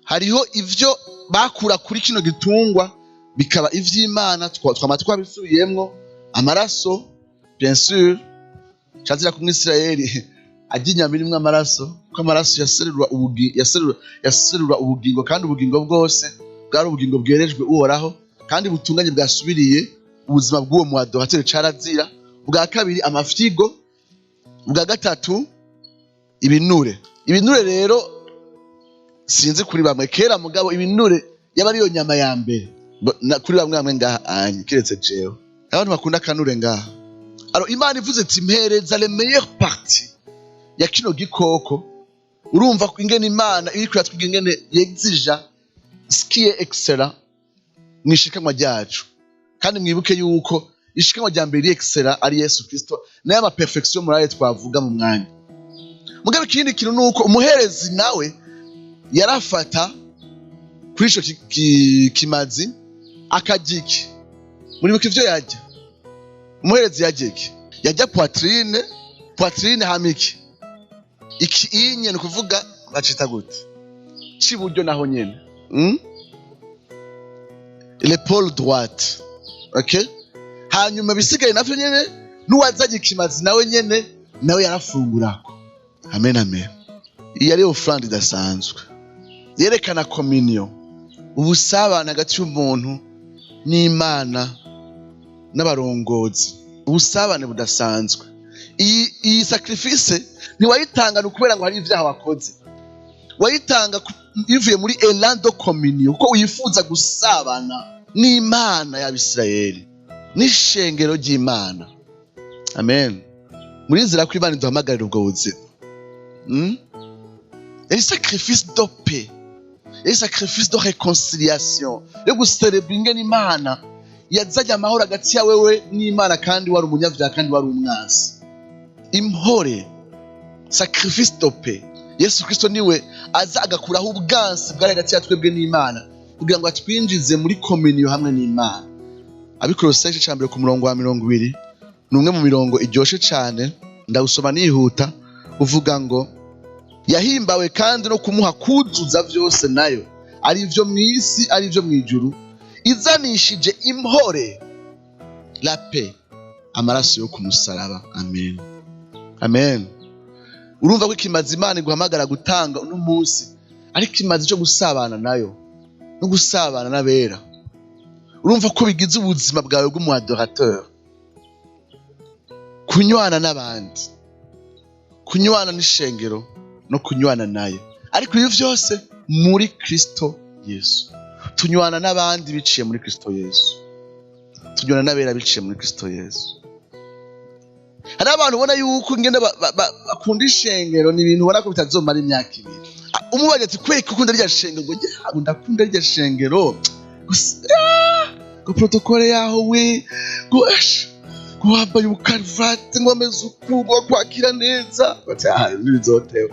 Hariho ivyo bakura kuri kino gitungwa bikaba ivy'Imana twama twabisubiyemwo amaraso bien sûr shazira ku Mwisirayeli aginya birimwe amaraso ko amaraso yaserura ubugingo kandi ubugingo bwose bwari ubugingo bwerejwe Uhoraho kandi butunganye bwasubiriye ubuzima bw'uwo muadorateur carazira. Bwa kabiri amafyigo, bwa gatatu ibinure rero sinzi kuri bamwe kera mugabo ibinure yaba ariyo nyama ya mbere kuri bamwe ngaha anye kiretse jewe abantu bakunda kanure ngaha. Alors Imana ivuze ati mpereza les meilleures parties ya kino gikoko, urumva ingene Imana iri kuyatwiga ingene yexija skiye excellent mwishikanwa ryacu. Kandi mwibuke yuko ishikanwa rya mbere excellent ari Yesu Kristo naye ama perfection muraye twavuga mu mwanya. Mugabe ikindi kintu nuko umuherezi nawe yarafata kuri ico kimazi akagiki. Muri buke ivyo yarya umuherezi yagiki yarya poitrine hamiki iki inye ni kuvuga bacita gute ciburyo naho nyene l'épaule droite. Okay, hanyuma bisigaye navyo nyene nuwazaje ikimazi nawe nyene nawe yarafungurako. Amen amen. Iyi ari offrande idasanzwe yerekana communion, ubusabane hagati y'umuntu n'Imana n'abarongozi, ubusabane budasanzwe. Iyi sacrifice ntiwayitanga ukubera ngo hari ivyaha wakoze, wayitanga ivuye muri elan de communion kuko wifuza gusabana n'Imana y'Abisirayeli n'ishengero ry'Imana. Amen. Muri nzira ko Imana iduhamagarira ubwo buzima. Et sacrifice de paix, et sacrifice de réconciliation, yo gucelebra ingene Imana yazanye amahoro hagati ya wewe n'Imana kandi wari umunyavyaha kandi wari umwasi. Impore, sacrifice de paix. Yesu Kristo niwe aza agakuraho ubwansi bwari hagati ya twebwe n'Imana kugira ngo atwinjize muri communion hamwe n'Imana. Abikolosayi ca mbere ku murongo wa 20 numwe mu mirongo iryoshe cane ndawusoma nihuta uvuga ngo yahimbawe kandi no kumuha kuzuza vyose nayo ari ivyo mw'isi ari ivyo mw'ijuru izanishije impore la paix amaraso yo kumusaraba. Amen amen. Urumva ko ikimazi Imana iguhamagara gutanga uno munsi ari ikimazi cyo gusabana nayo no gusabana n'abera. Urumva ko bigize ubuzima bwawe bw'umu adorateur, kunywana n'abandi, kunywana n'ishengero no kunywana nayo, ariko ibi vyose muri Kristo Yesu. Tunywana n'abandi biciye muri Kristo Yesu, tunywana n'abera biciye muri Kristo Yesu. Hari abantu ubona yuko ingene bakunda ishengero ni ibintu ubona ko bitazomara imyaka 2. Umubaje ati kweki ukunda rya shengero ngo njye ndakunda rya shengero ko protokole yaho we ngo wambaye ubukaruvati ngo ameze ukubwo kwakira neza n'ibizotewe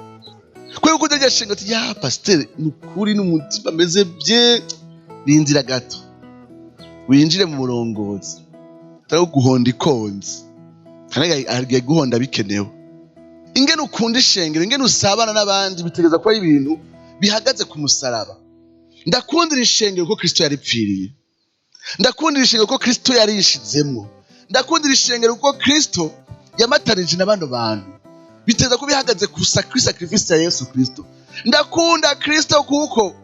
kweki ukunda rya shengero ati ya pasteur nukuri n'umutima ameze bye n'inzira gato winjire mu murongozi taro guhonda ikonzi kandi agiye guhonda bikenewe. Ingene ukunda ishengero, ingene usabana n'abandi bitegeza ko ibintu bihagaze ku musaraba. Ndakundira ishengero ko Kristo yaripfiriye, ndakundira ishengero ko Kristo yarishizemwo, ndakundira ishengero ko Kristo yamatanije n'abandi bantu bitegeza ko bihagaze ku sacrifice ya Yesu Kristo. Ndakunda Kristo kuko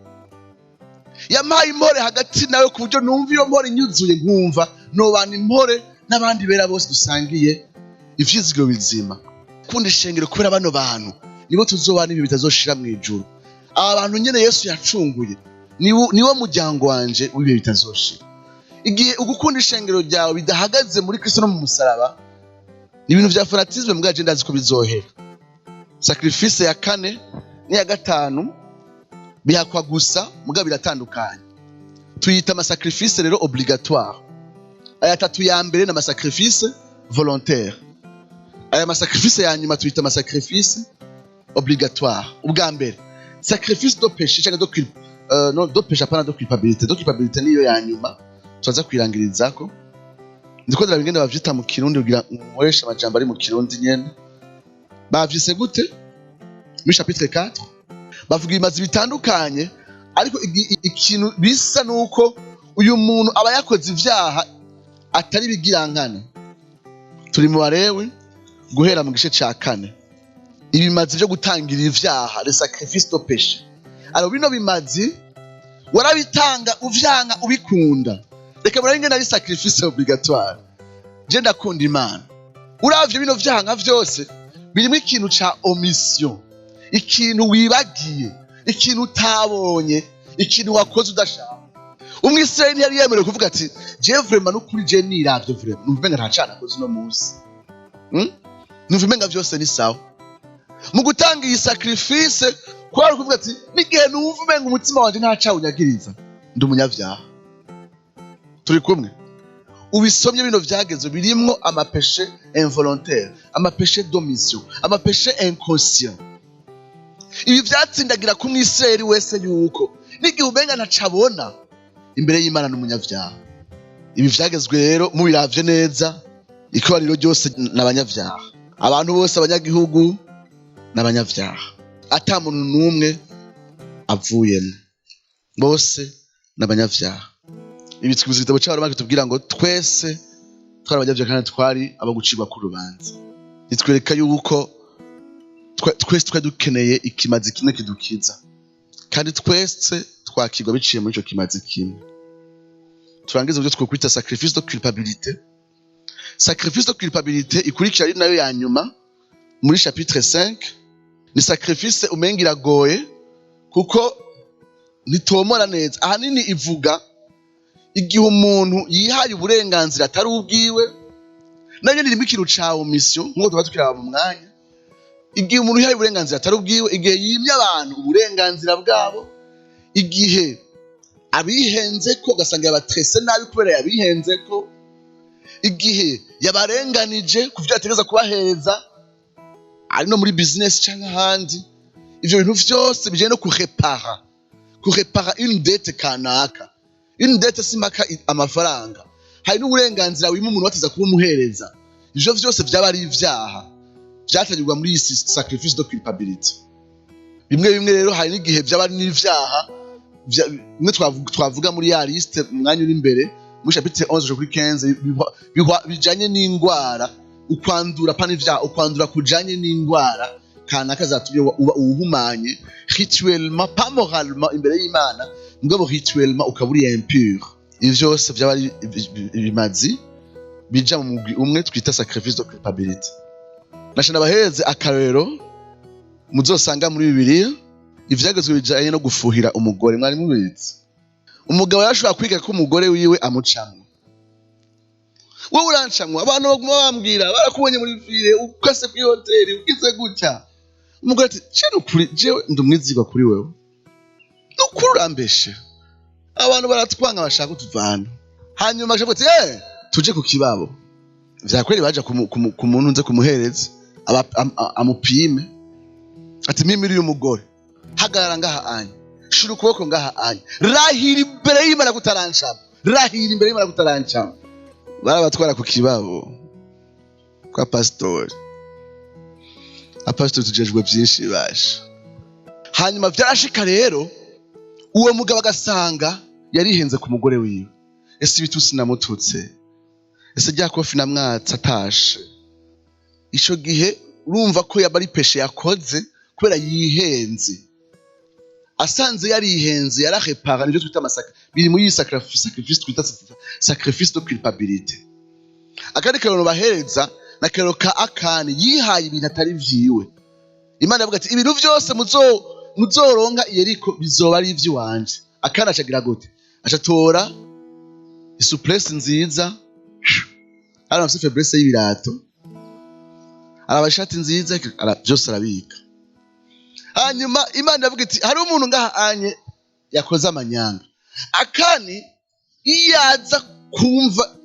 yampaye impore hagati nawe ku buryo numva iyo mpore inyuzuye nkumva nobana impore n'abandi bera bose dusangiye ivyizigiro bizima. Kunda ishengero kubera bano bantu nibo tuzobana ibi bitazoshira mu ijuru. Aba bantu nyene Yesu yacunguye niwo muryango wanje w'ibihe bitazoshira. igihe ugukunda ishengero ryawe bidahagaze muri Kristo no mu musaraba, ni ibintu vya fanatisme mbwa je ndazi ko bizohera. Sacrifice ya 4 n'iya 5 bihakwa gusa mbwa biratandukanye. Tuyita ama sacrifice rero obligatoire. Aya 3 ya mbere na ama sacrifice volontaire. Aya ma sacrifice ya nyuma tuyita ama sacrifice obligatoire. Ubwa mbere sacrifice do péché cyangwa do péché apana do culpabilité. Do culpabilité niyo ya nyuma tuzaza kwirangirizako. Ndiko ndabigenda bavyita mu Kirundi kugira nkoresha amajambo ari mu Kirundi nyene. Bavyise gute? Muri chapitre 4 bavuga ibimazi bitandukanye, ariko ikintu bisa nuko uyu muntu aba yakoze ivyaha atari bigirankana. Turi mu Barewi guhera mu gice ca 4. Ibimazi byo gutangira ivyaha, le sacrifice do péché. Alors bino bimazi warabitanga uvyanga ubikunda. Reka muraringe nari sacrifice obligatoire. Je ndakunda Imana. Uravye bino vyaha vyose birimo ikintu ca omission. Ikintu wibagiye, ikintu utabonye, ikintu wakoze udashaka. Umwisirayeli yari yemerewe kuvuga ati je vraiment n'ukuri je niravye vraiment numva menga ntacana koze no munsi. Numva menga vyose ni sawa. Mu gutanga iyi sacrifice kwari kuvuga ati nigihe numva menga umutima wanje ntacawunyagiriza ndi umunyavyaha. Turi kumwe? Ubisomye bino vyagezo birimwo ama péché involontaire, ama péché d'omission, ama péché inconscient. Ibi vyatsindagira ku Mwisirayeli wese yuko nigihe umenga ntacabona imbere y'Imana n'umunyavyaha. Ibi vyagezwe rero mubiravye neza, ikoraniro ryose n'abanyavyaha. Abantu bose abanyagihugu n'abanyavyaha. Ata muntu numwe avuyemo. Bose n'abanyavyaha. Ibi twuzuye igitabo cy'Abaroma kitubwira ngo twese twari abanyavyaha kandi twari abo gucirwa ku rubanza. Nitwereka yuko twese twari dukeneye ikimazi kimwe kidukiza, kandi twese twakirwa biciye muri ico kimazi kimwe. Turangiza ibyo twokwita sacrifice de culpabilité. Sacrifice de culpabilité ikurikira ari nayo ya nyuma muri chapitre 5. Ni sacrifice umenga iragoye kuko nitomora neza. Ahanini ivuga igihe umuntu yihaye uburenganzira atari ubwiwe, nanyo nirimo ikintu ca omission nk'uko tuba tukiraba mu mwanya. Igihe umuntu yihaye uburenganzira atari ubwiwe, igihe yimye abantu uburenganzira bwabo, igihe abihenzeko ugasanga yabatrese nabi kubera yabihenzeko, igihe yabarenganije kuvyo yategeza kubahereza ari no muri business cyangwa ahandi. Ivyo bintu vyose bijanye no kurepara une dette kanaka. Une dette simaka amafaranga. Hari n'uburenganzira wima umuntu wateza kuba umuhereza. Ivyo vyose vyaba ari ivyaha vyatangirwa muri iyi sacrifice de culpabilité. Bimwe bimwe rero hari n'igihe vyaba ari n'ivyaha bimwe twavuga muri ya liste umwanya uri imbere muri chapitre 11 kuri 15 bijanye n'indwara, ukwandura pana ivyaha, ukwandura kujanye n'indwara kanaka zatumye uba uhumanye rituellement, pas moralement imbere y'Imana, mugabo rituellement ukaburi impure. Ivyo vyose vyaba ari ibimazi bija mu mugwi umwe twita sacrifice de culpabilité. Nashana baheze akarero muzosanga muri Bibiliya ivyagezwe bijanye no gufuhira umugore. Mwari mubizi umugabo yashobora kwiga ko umugore wiwe amucamwa. Wowe urancamwa, abantu baguma bambwira barakubonye muri file ukase ku hoteli ukize gutya. Umugore ati cyo kuri jewe ndumwizigwa kuri wewe, nukuri urambeshe, abantu baratwanga bashaka kutuvana. Hanyuma aje ati tuje ku kibabo. Vyakweri baje ku muntu nze kumuhereza amupime ati mimi uri umugore, hagarara ngaha anya, shira ukuboko ngaha anya, rahira imbere y'Imana kutarancama, rahira imbere y'Imana kutarancama. Barabatwara ku kibabo kwa pastori. Apastori tujejwe byinshi basha. Hanyuma vyarashika rero uwo mugabo agasanga yarihenze ku mugore wiwe. Ese ibitusi namututse, ese rya kofi namwatsa atashe. Ico gihe urumva ko yaba ari peshe yakoze kubera yihenze. Asanze yarihenze yararepara, nivyo twita amasaka biri muri iyi sacrifice twita sacrifice de culpabilité. Akandi kantu bahereza na kero ka Akani yihaye ibintu atari vyiwe. Imana yavuga ati ibintu vyose muzoronka Yeriko bizoba ari ivy'iwanje. Akana acagira gute? Acatora isuplesi nziza, hari abafite febrese y'ibirato, hari abashati nziza, byose arabika. Hanyuma Imana yavuga iti hari umuntu ngaha anye yakoze amanyanga, akani iyaza kumva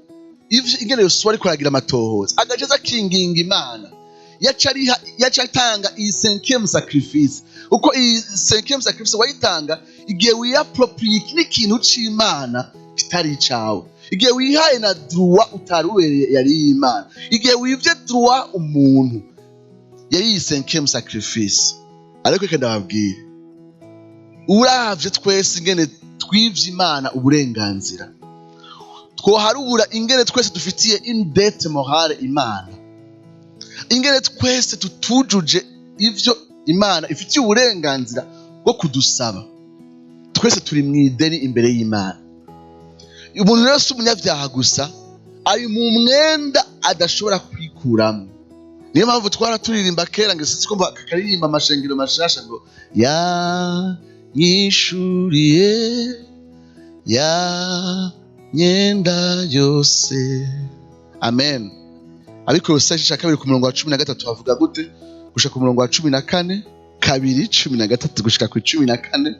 ivyo ingene Yosuwa ariko aragira amatohoza agacaza akinginga Imana, yaca atanga iyi 5e sacrifice. Uko iyi 5e sacrifice wayitanga igihe wiappropriate n'ikintu c'Imana kitari icawe, igihe wihaye na droit utarubereye yari y'Imana, igihe wivye droit umuntu, yari iyi 5e sacrifice. Ariko reka ndababwire, uravye twese ingene twivye Imana uburenganzira, twoharubura ingene twese dufitiye indete morale Imana, ingene twese tutujuje ivyo Imana ifitiye uburenganzira bwo kudusaba, twese turi mw'ideni imbere y'Imana. Umuntu rero si umunyavyaha gusa, ari mu mwenda adashobora kwikuramwo. Niyo mpamvu twara turirimba kera ngo sitsi ko kakaririmba amashengero mashasha ngo yanyishuriye ya myenda yose. Amen. Abikolosayi igice cya 2 ku murongo wa 13 havuga gute? Gushika ku murongo wa 14, 2:13 gushika ku 14.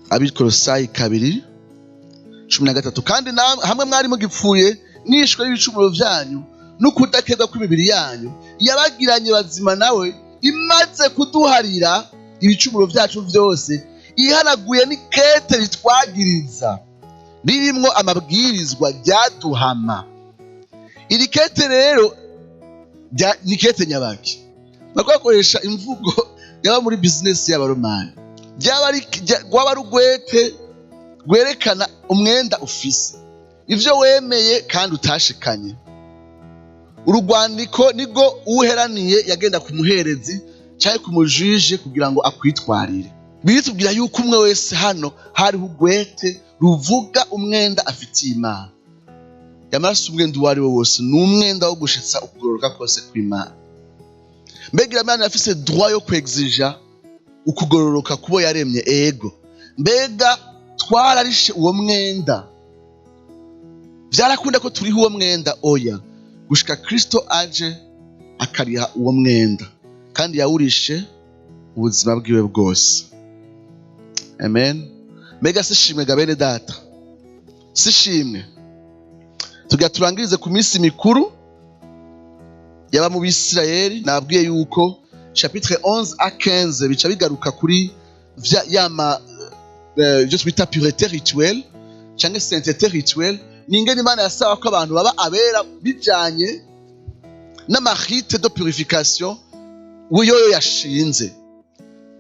Abikolosayi 2:13. Kandi hamwe mwari mugipfuye mwishwe y'ibicumuro vyanyu n'ukudakerwa kw'imibiri yanyu, yabagiranye bazima nawe, imaze kuduharira ibicumuro vyacu vyose, ihanaguye n'ikete ritwagiriza ririmwo amabwirizwa ryaduhama. Iri kete rero ni kete nyabaki. Bakoresha imvugo yaba muri business y'abaromani, rwaba ari urwete rwerekana umwenda ufise, ivyo wemeye kandi utashikanye. Urugwandiko nigo uheraniye yagenda ku muherezi cyangwa ku mujije kugira ngo akwitwarire. Biritubwira yuko umwe wese hano hariho urwete ruvuga umwenda afitiye Imana. Yamaraso umwenda uwo ari wo wose ni umwenda wo gushitsa ukugororoka kose kw'Imana. Mbega Imana yafise droit yo kwexija ukugororoka kubo yaremye ego. Mbega twararishe uwo mwenda. Vyarakunda ko turiho uwo mwenda oya. Gushika Kristo aje akariha uwo mwenda kandi yawurishe ubuzima bwiwe bwose. Amen. Mbega sishimwe gabene data, sishimwe. Tugira turangirize ku minsi mikuru yaba mu Bisirayeli. Nabwiye yuko chapitre 11 à 15 bica bigaruka kuri ivyo twita pureté rituelle cyangwa sainteté rituelle. Ningene Imana yasaba ko abantu baba abera bijanye n'amarite de purification uyoyo yashinze.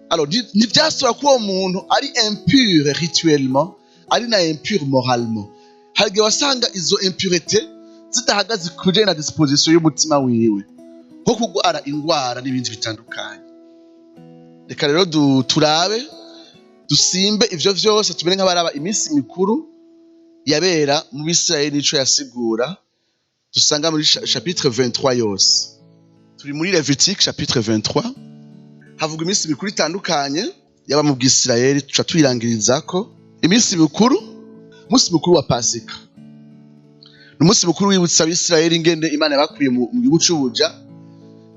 Alors ntivyasaba ko uwo muntu ari impure rituellement, ari na impure moralement. Harige wasanga izo impurité zidahagaze kuje na disposition y'umutima wiwe, nko kugwara ingwara n'ibindi bitandukanye. Reka rero turabe dusimbe ivyo vyose, tumere nk'abaraba iminsi mikuru yabera mu Bisirayeli nico yasigura. Dusanga muri chapitre 23 yose. Turi muri Levitique chapitre 23. Havuga iminsi mikuru itandukanye yaba mu Bisirayeli, tuca tuyirangirizako. Iminsi mikuru, umunsi mukuru wa Pasika. Umunsi mukuru wibutsa Abisirayeli ingene Imana yabakuye mu gihugu c'ubuja,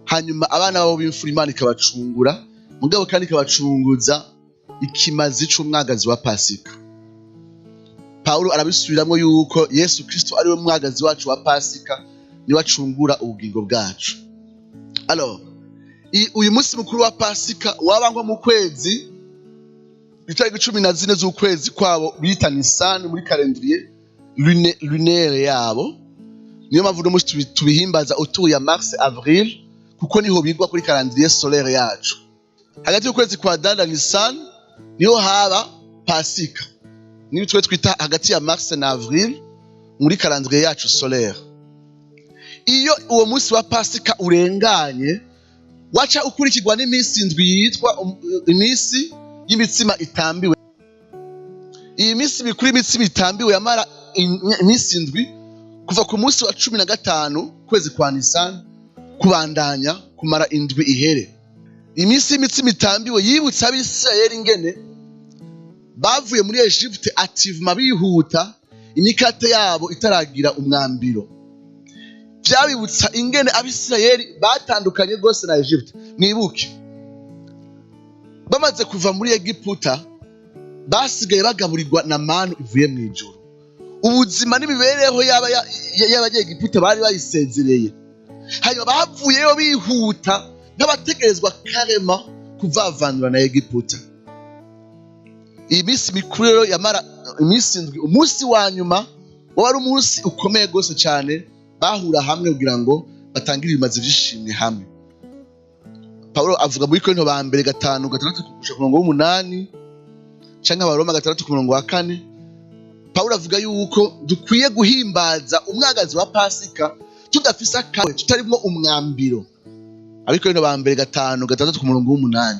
hanyuma abana babo b'imfura Imana ikabacungura, mugabo kandi ikabacunguza ikimazi c'umwagazi wa Pasika. Paulo arabisubiramwo yuko Yesu Kristo ari we mwagazi wacu wa Pasika, ni wacungura ubugingo bwacu. Alors, uyu munsi mukuru wa Pasika wabangwa mu kwezi itariki 14 z'ukwezi kwabo bita Nisan muri calendrier lunaire yabo. Niyo mpamvu no musi tubihimbaza autour ya mars avril, kuko niho bigwa kuri calendrier solaire yacu. Hagati y'ukwezi kwa Danda Nisan niho haba Pasika. Nibi twe twita hagati ya mars na avril muri calendrier yacu solaire. Iyo uwo munsi wa Pasika urenganye, wacha ukurikirwa n'iminsi indwi yitwa iminsi y'imitsima itambiwe. Iyi minsi mikuru y'imitsima itambiwe yamara iminsi indwi kuva ku munsi wa 15 kwezi kwa Nisan kubandanya kumara indwi ihere. Iminsi y'imitsima itambiwe yibutsa Abisirayeli ingene bavuye muri Egypte activement bihuta imikate yabo itaragira umwambiro. Vyabibutsa ingene abisirayeli batandukanye rwose na Egypte. Mwibuke bamaze kuva muri Egiputa basigaye bagaburirwa na manu ivuye mu ijuru. Ubuzima n'imibereho y'abanyegiputa bari bayisezereye, hanyuma bavuyeyo bihuta nk'abategerezwa karema kuvavanura na Egiputa. Iyi minsi mikuru rero yamara iminsi indwi, umunsi wa nyuma wari umunsi ukomeye rwose cyane, bahura hamwe kugira ngo batangire ibimazi vy'ishimwe hamwe. Pawulo avuga muri Korinto ba mbere 5:6-8 canke Abaroma 6:4. Pawulo avuga yuko dukwiye guhimbaza umwagazi wa Pasika tudafise akawe, tutarimwo umwambiro. Abikorinto ba mbere 5:6-8.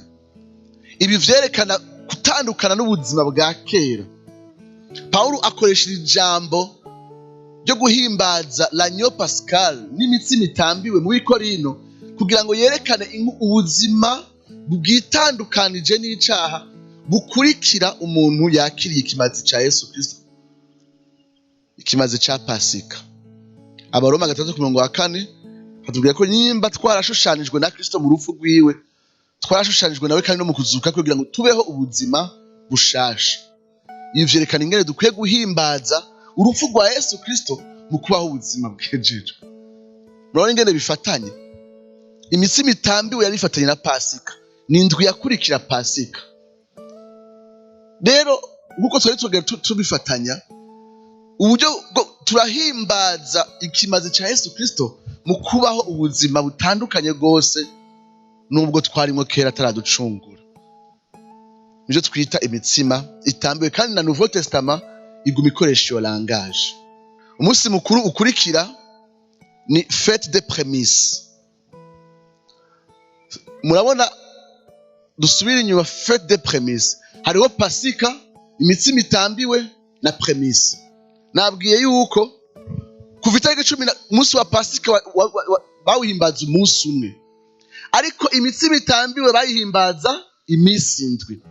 Ibi vyerekana gutandukana n'ubuzima bwa kera. Pawulo akoresha ijambo ryo guhimbaza l'agneau pascal n'imitsima itambiwe mu Bikorino kugira ngo yerekane ubuzima bwitandukanije n'icaha bukurikira umuntu yakiriye ikimazi ca Yesu Kristo, ikimazi ca Pasika. Abaroma 6:4 hatubwira ko nyimba twarashushanijwe na Kristo mu rupfu rwiwe, twarashushanijwe nawe kandi no mu kuzuka kugira ngo tubeho ubuzima bushasha. Ibi vyerekana ingene dukwiye guhimbaza urupfu rwa Yesu Kristo mu kubaho ubuzima bwejejwe. Murabona ingene bifatanye. Imitsima itambiwe yari ifatanye na Pasika, n'indwi yakurikira Pasika. Rero nkuko twari tubifatanya, uburyo turahimbaza ikimazi ca Yesu Kristo mu kubaho ubuzima butandukanye rwose nubwo twarimo kera ataraducungura. Nivyo twita imitsima itambiwe, kandi na Nouveau Testament iguma ikoresha iyo langage. Umunsi mukuru ukurikira ni fête des prémices. Murabona dusubira inyuma, fête des prémices hariho Pasika, imitsima itambiwe na prémices. Nabwiye yuko kuva itariki 10 umunsi wa Pasika bawihimbaza umunsi umwe, ariko imitsima itambiwe bayihimbaza iminsi indwi.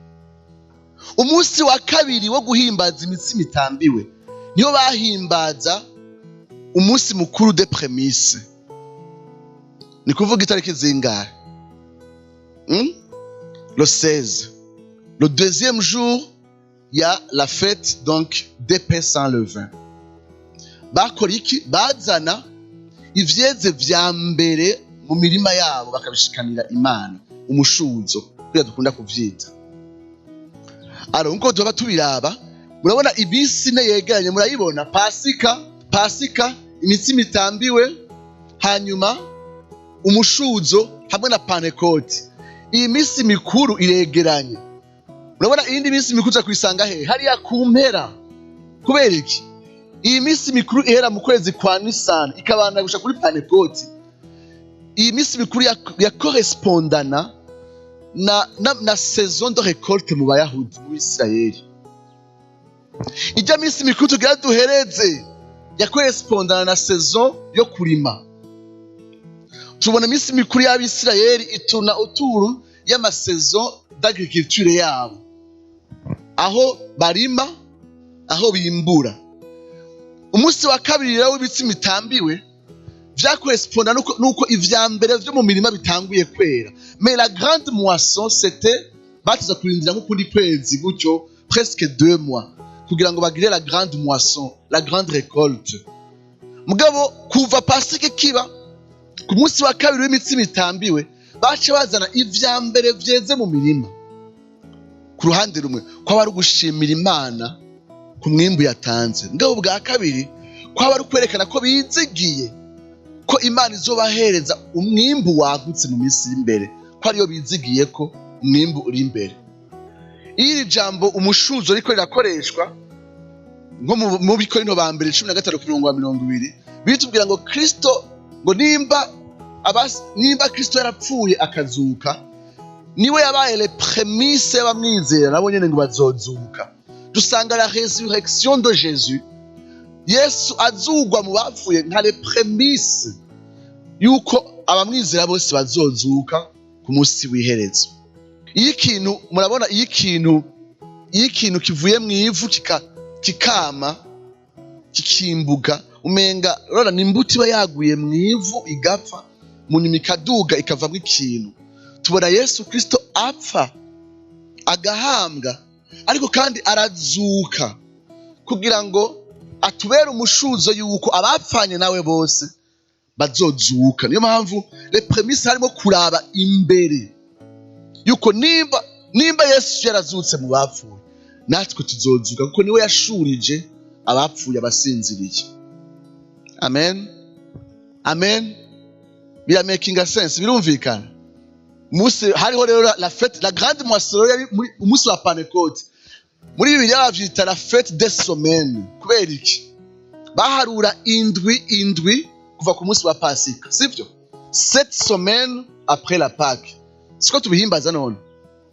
Umunsi wa kabiri wo guhimbaza imitsima itambiwe niyo bahimbaza umunsi mukuru de prémices. Ni kuvuga itariki zingahe? Le 16. Le deuxième jour, il y a la fête donc des pains sans levain. Bakora iki? Bazana ivyeze vya mbere mu mirima yabo bakabishikanira Imana, umushuzo kugira dukunda kuvyita. Nkuko tuba tubiraba, murabona ibisi ne yegeranye, murayibona Pasika, imitsima itambiwe, hanyuma umushuzo hamwe na Pentecote. Iyi misi mikuru iregeranye. Murabona iyindi misi mikuru za kwisanga he? Hariya ku mpera. Kubera iki? Iyi misi mikuru ihera mu kwezi kwa Nisan ikabana gusha kuri Pentecote. Iyi misi mikuru ya correspondana na saison de récolte mu Bayahudi mu Israeli. Ijya misi mikuru tugira duhereze ya correspondana na saison yo kurima. Tubona misi mikuru y'Abisirayeli ituna uturu y'amasaison d'agriculture yabo, aho barima, aho bimbura. Umunsi wa kabiri rero w'ibitsima itambiwe vyakorresponda nuko ivya mbere vyo mu mirima bitanguye kwera. Mais la grande moisson c'était batuza kurindira nk'ukundi kwezi gutyo presque 2 mois kugira ngo bagire la grande moisson, la grande récolte. Mugabo kuva Pasika kiba ku munsi wa kabiri w'imitsima itambiwe bace bazana ivya mbere vyeze mu mirima. Ku ruhande rumwe kwa bari gushimira Imana ku mwimbu yatanze, ngabo bwa kabiri kwa bari kwerekana ko bizigiye ko Imana izobahereza umwimbu wagutse mu minsi imbere, ko ariyo bizigiye ko umwimbu uri imbere. Iri jambo umushuzo riko rirakoreshwa nko mu Bikorino ba mbere 15:20 bitubwira ngo Kristo, ngo nimba Kristo yarapfuye akazuka, niwe yabaye les prémices y'abamwizera nabo nyene ngo bazozuka. Dusanga la résurrection de Jésus, Yesu azugwa mu bapfuye nka les prémices yuko abamwizera bose bazozuka ku munsi w'iherezo. Iyo ikintu kivuye mu ivu kikama, kikimbuka umenga rora nimbuti iba yaguye mu ivu igapfa munyuma ikaduga ikavamo ikintu. Tubona Yesu Kristo apfa agahambwa ariko kandi arazuka kugira ngo atubere umushuzo yuko abapfanye nawe bose bazozuka. Niyo mpamvu le premise harimo kuraba imbere yuko nimba Yesu yarazutse mu bapfuye natwe tuzozuka kuko niwe yashurije abapfuye abasinziriye. Amen, amen. Bira making a sense, birumvikana. Hariho rero la fête, la grande moisson yari umunsi wa Pentecote. Muri Bibiliya bavyita la fête des semaines. Kubera iki? Baharura indwi kuva ku munsi wa Pasika, sivyo? 7 semaines après la Pâque. Siko tubihimbaza none.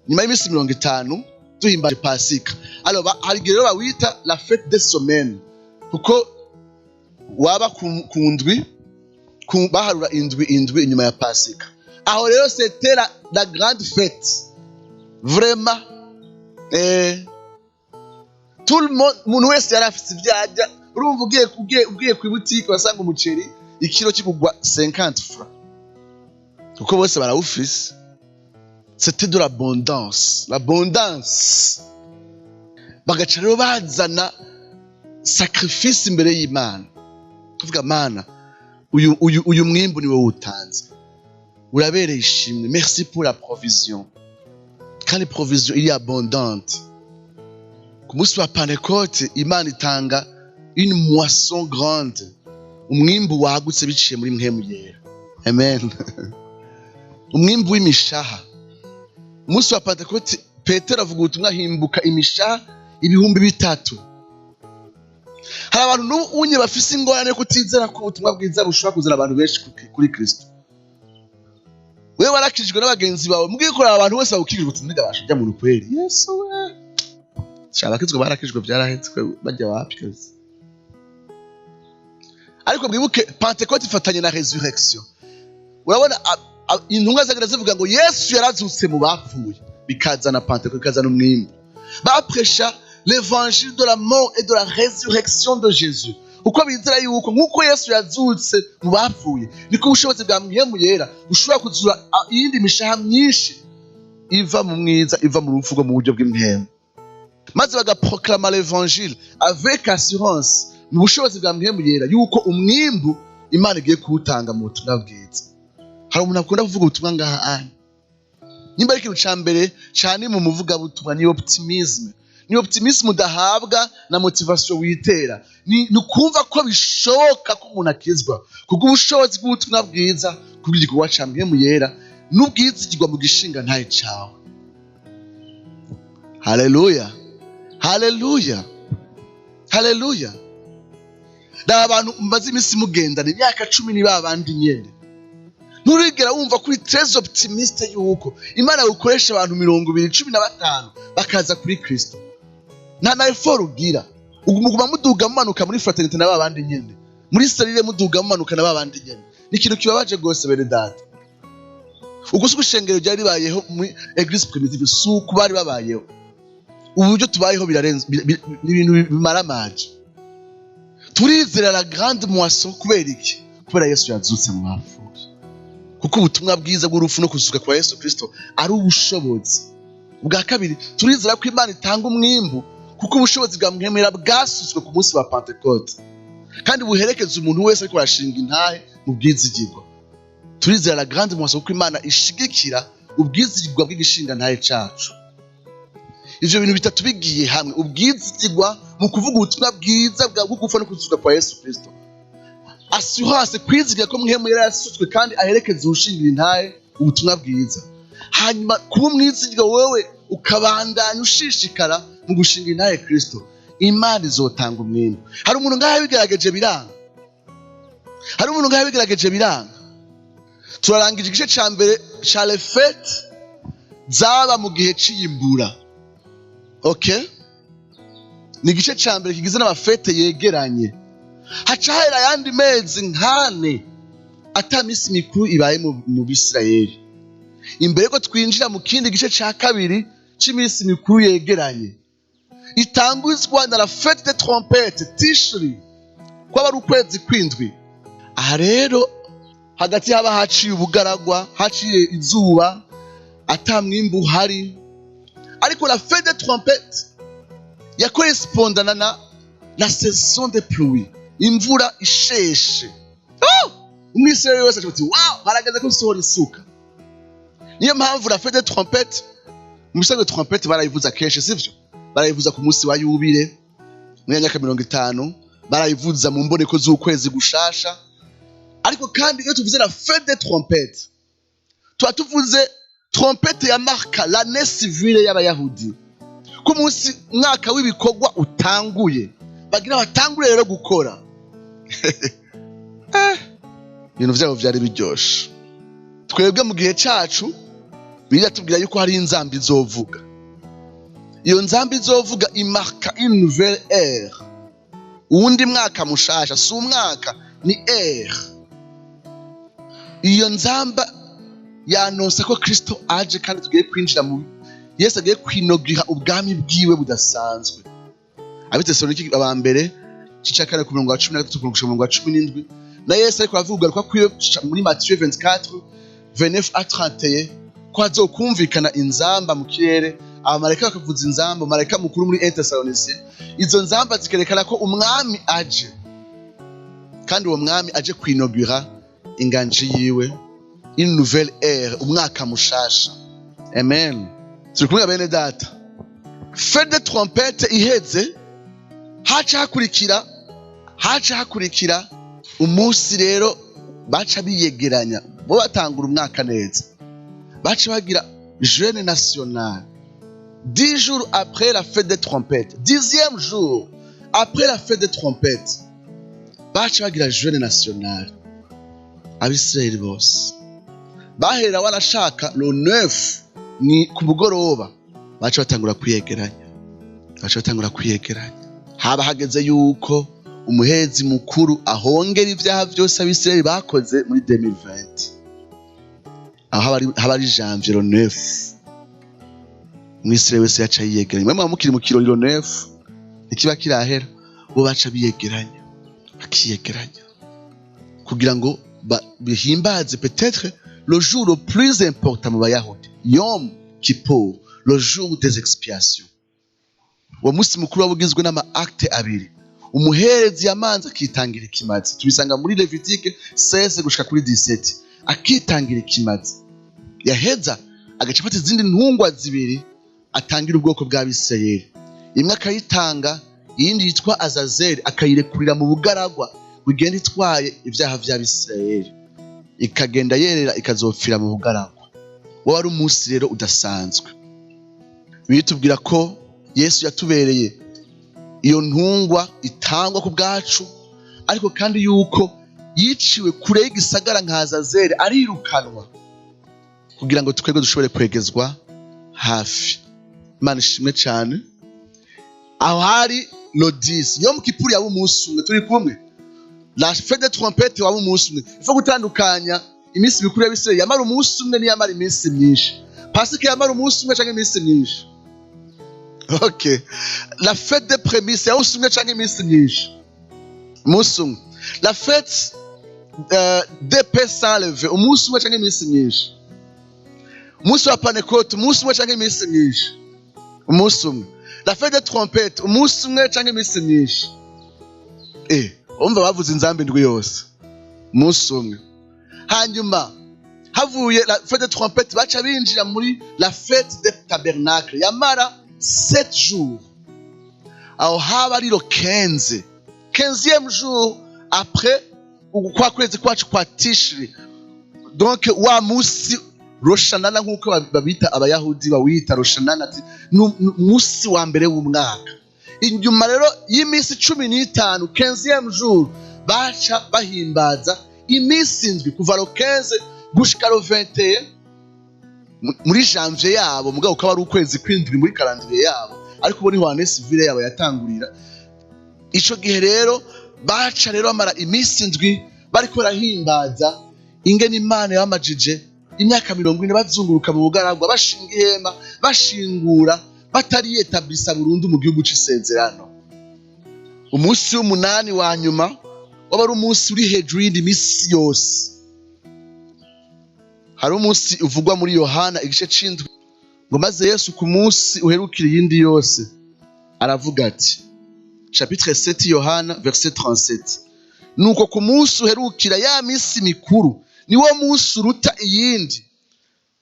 Nyuma y'imisi 50 duhimbaje Pasika. Alors hari rero bawita la fête des semaines. Kuko waba ku ndwi baharura indwi inyuma ya Pasika. Aho rero c'était la grande fête. Vraiment. Tout le monde, umuntu wese yarafite ivyarya. Urumva ugiye ku butike wasanga umuceri ikiro kigugwa 50 francs. Kuko bose barawufise. C'était de l'abondance. L'abondance. Bagaca rero bazana sacrifice imbere y'Imana. Kuvuga Mana, uyu mwimbu niwe utanze. Urabereye ishimwe. Merci pour la provision. Quand les provisions il est abondante. Ku munsi wa Pentecote Imana itanga une moisson grande. Umwimbu wagutse biciye muri mpemu yera. Amen. Umwimbu w'imishaha. Umunsi wa Pentecote Petero avuga ubutumwa himbuka imishaha 3,000. Hari abantu n'unye bafise ingorane yo kutizera ko ubutumwa bwiza bushobora kuzana abantu benshi kuri Kristo. Wewe warakijwe n'abagenzi bawe mugikora abantu bose babukijwe ubutumwa bwabasha mu rukweri. Yesu we. Shabakizwe barakijwe byarahetswe bajya wapikaze. Ariko bwibuke Pentecote ifatanye na resurrection. Urabona intumwa zagira zivuga ngo Yesu yarazutse mu bapfuye bikazana Pentecote bikazana umwimbu. Bapresha l'évangile de la mort et de la résurrection de Jésus. Uko bizera yuko nkuko Yesu yazutse mu bapfuye niko ubushobozi bwa mpemu yera ushobora kuzura iyindi mishaha myinshi iva mu mwiza iva mu rupfu rwo mu buryo bw'impemu. Maze bagaproclama l'évangile avec assurance mu bushobozi bwa mpemu yera yuko umwimbu Imana igiye kuwutanga mu butumwa bwiza. Hari umuntu akunda kuvuga ubutumwa ngaha ani. Nimba ari ikintu ca mbere cyane mu muvuga butumwa ni optimisme. Ni optimisme udahabwa na motivation witera. Ni kumva ko bishoboka ko umuntu akizwa. Kuko ubushobozi bw'ubutumwa bwiza kubw'igikorwa ca mpemu yera n'ubwizigirwa mu gishinga ntaye cawe. Haleluya. Haleluya. Haleluya. Da abantu mbaze imisi mugendana imyaka 10 ni babandi nyene. Nturigera wumva kuri très optimiste yuko Imana gukoresha abantu 215 bakaza kuri Kristo. Nta effort ugira. Uguma muduga mumanuka muri fraternité na babandi nyene. Muri salire muduga mumanuka na babandi nyene. Ni ikintu kibabaje gose bene data. Ugusuka ishengero ryari bayeho muri église primitive suku bari babayeho. Uburyo tubayeho birarenze ibintu bimaramaje. Turizera la grande moisson kubera iki? Kubera Yesu yazutse mu bapfuye. Kuko ubutumwa bwiza bw'urupfu no kuzuka kwa Yesu Kristo ari ubushobozi. Ubwa kabiri turizera ko Imana itanga umwimbu kuko ubushobozi bwa mwemera bwasutswe ku munsi wa Pentecote. Kandi buherekeza umuntu wese ariko arashinga intahe mu bwizigirwa. Turizera la grande moisson kuko Imana ishigikira ubwizigirwa bw'igishinga ntahe cacu. Ivyo bintu bitatu bigiye hamwe, ubwizigirwa mu kuvuga ubutumwa bwiza bwa gupfa no kuzuka kwa Yesu Kristo. Assurance kwizigira ko mwemu yari yasutswe kandi aherekeza ushingira intahe ubutumwa bwiza. Hanyuma kuba umwizigirwa wewe ukabandanya ushishikara mu gushinga intahe Kristo, Imana izotanga umwimbu. Hari umuntu ngaho bigerageje biranga. Turarangije igice ca mbere ca les fêtes zaba mu gihe c'iyimbura. Okay? Ni igice ca mbere kigize n'amafete yegeranye. Hacahera yandi mezi nkane ata misi mikuru ibaye mu Bisirayeli. Imbere ko twinjira mu kindi gice ca kabiri c'imisi mikuru yegeranye. Itanguzwa na la fête des trompettes, Tishri. kwaba ari ukwezi kw'indwi. Aha rero hagati haba haciye ubugaragwa, haciye izuba, ata mwimbu uhari, ariko la fête des trompettes yakorespondana na saison de pluie, imvura isheshe. Umwisirayeli wese ati wow, harageze ko nsohora isuka. Niyo mpamvu la fête des trompettes, umusango trompette barayivuza kenshi, sivyo? Barayivuza ku munsi wa yubile mu myaka 50, barayivuza mu mboneko z'ukwezi gushasha. Ariko kandi iyo tuvuze la fête des trompettes, tuba tuvuze trompette ya marka l'année civile y'abayahudi. Ku munsi mwaka w'ibikorwa utanguye, bagira batangure rero gukora. Ibintu vyabo vyari biryoshe. Twebwe mu gihe cacu biratubwira yuko hari inzambi izovuga. Iyo nzambi izovuga imarka une nouvelle ère. Uwundi mwaka mushasha, si umwaka, ni ère. Iyo nzamba yanonsa ko Kristo aje kandi tugiye kwinjira mu Yesu agiye kwinogira ubwami bwiwe budasanzwe. Abitesalonike abambere cica kane ku 13-17 na Yesu ariko avuga ko kwiye muri Matthieu 24 29 à 31 ko azokumvikana inzamba mu kirere, abamarayika bakavuza inzamba, marayika mukuru muri Intangamarara. Izo nzamba zikerekana ko umwami aje, kandi uwo mwami aje kwinogira inganji yiwe, une nouvelle ère, umwaka mushasha. Amen. Turikumwe bene data. Fête des trompettes iheze, haca hakurikira umunsi rero baca biyegeranya, bo batangura umwaka neza. Baca bagira jeûne national. 10 jours après la fête des trompettes, 10e jour après la fête des trompettes, baca bagira jeûne national. Abisirayeli bose bahera wanashaka le 9 ni ku mugoroba, baca batangura kwiyegeranya. Haba hageze yuko umuhezi mukuru ahongera ivyaha vyose Abisirayeli bakoze muri 2020. Aho haba ari janvier le 9. Umwisirayeli wese yaca yiyegeranya. Mwema mukiri mu kirori le 9 ikiba kirahera, bo baca biyegeranya, bakiyegeranya kugira ngo bihimbaze peut-être le jour le plus important mu bayahudi, Yom Kippur, le jour des expiations. Uwo munsi mukuru wabugizwe n'ama acte abiri. Umuherezi yamanza akitangira ikimazi, tubisanga muri Levitique 16 gushika kuri 17. Akitangira ikimazi, yaheza agaca afata izindi ntungwa zibiri atangira ubwoko bw'Abisirayeli. Imwe akayitanga, iyindi yitwa Azazeli akayirekurira mu bugaragwa bugenda itwaye ivyaha vy'Abisirayeli, ikagenda yerera ikazopfira mu bugaragwa. Wari umunsi rero udasanzwe. Bitubwira ko Yesu yatubereye iyo ntungwa itangwa ku bwacu, ariko kandi yuko yiciwe kure y'igisagara nka Azazeli, arirukanwa kugira ngo twebwe dushobore kwegezwa hafi. Imana ishimwe cyane. Aho hari Lodis, Yom Kippur yaba umunsi umwe, turi kumwe. La fête des trompettes waba umunsi umwe. Ifo gutandukanya iminsi mikuru y'Abisirayeli, yamara umunsi umwe n'iyamara iminsi myinshi. Pasika yamara umunsi umwe canke iminsi myinshi. Okay. La fête des prémices yaba umunsi umwe canke iminsi myinshi. Umunsi umwe. La fête des pains sans levain, umunsi umwe canke iminsi myinshi. Umunsi wa Pentecôte, umunsi umwe canke iminsi myinshi. Umunsi umwe. La fête des trompettes, umunsi umwe canke iminsi myinshi. Umva bavuze inzambi ndwi yose. Umunsi umwe. Hanyuma havuye la fête des trompettes, baca binjira muri la fête des tabernacles, yamara 7 jours. Aho haba ari le 15. 15e jour après ukwa kwezi kwacu kwa Tishri. Donc wa musi Roshanana nkuko babita abayahudi bawita Roshanana, ati musi wa mbere w'umwaka. Inyuma rero y'imisi 15, 15e jour baca bahimbaza imisi indwi kuva le 15 gushika le 21 muri janvier yabo, mugabo ukaba ari ukwezi kw'indwi muri calendrier yabo, ariko bo ni wane civile yabo yatangurira. Ico gihe rero baca rero amara imisi indwi bariko barahimbaza ingene Imana yabamajije imyaka 40 bazunguruka mu bugaragwa, bashinga ihema, bashingura, batari etablisa burundu mu gihugu c'isezerano. Umunsi w'umunani wa nyuma waba ari umunsi uri hejuru y'indi minsi yose. Hari umunsi uvugwa muri Yohana igice c'indwi ngo maze Yesu ku munsi uherukira iyindi yose aravuga ati, chapitre 7 Yohana verset 37, nuko ku munsi uherukira ya minsi mikuru niwo munsi uruta iyindi.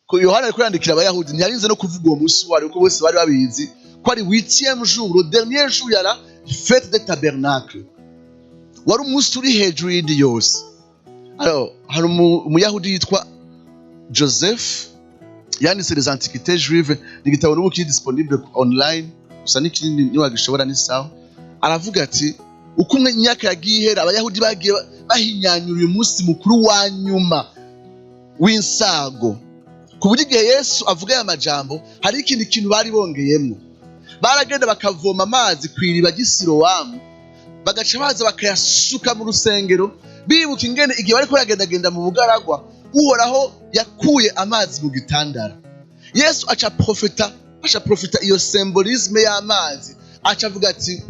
Ko Yohana ariko yandikira abayahudi ntiyarinze no kuvuga uwo munsi wari, kuko bose bari babizi ko ari 8e jour, le dernier jour ya la fête des tabernacles, wari umunsi uri hejuru y'indi yose. Alors hari umuyahudi yitwa Joseph yanditse les antiquités juives, ni igitabo n'ubu kiri disponible online, gusa n'ikindi niwagishobora ni sawa. Aravuga ati uko imyaka yagiye ihera abayahudi bagiye bahinyanyura uyu munsi mukuru wa nyuma w'insago, ku buryo igihe Yesu avuga aya majambo hari ikindi kintu bari bongeyemo. Baragenda bakavoma amazi ku iriba ry'i Silowamu, bagaca baza bakayasuka mu rusengero, bibuka ingene igihe bariko baragendagenda mu bugaragwa Uhoraho yakuye amazi mu gitandara. Yesu aca profeta iyo symbolisme y'amazi, aca avuga ati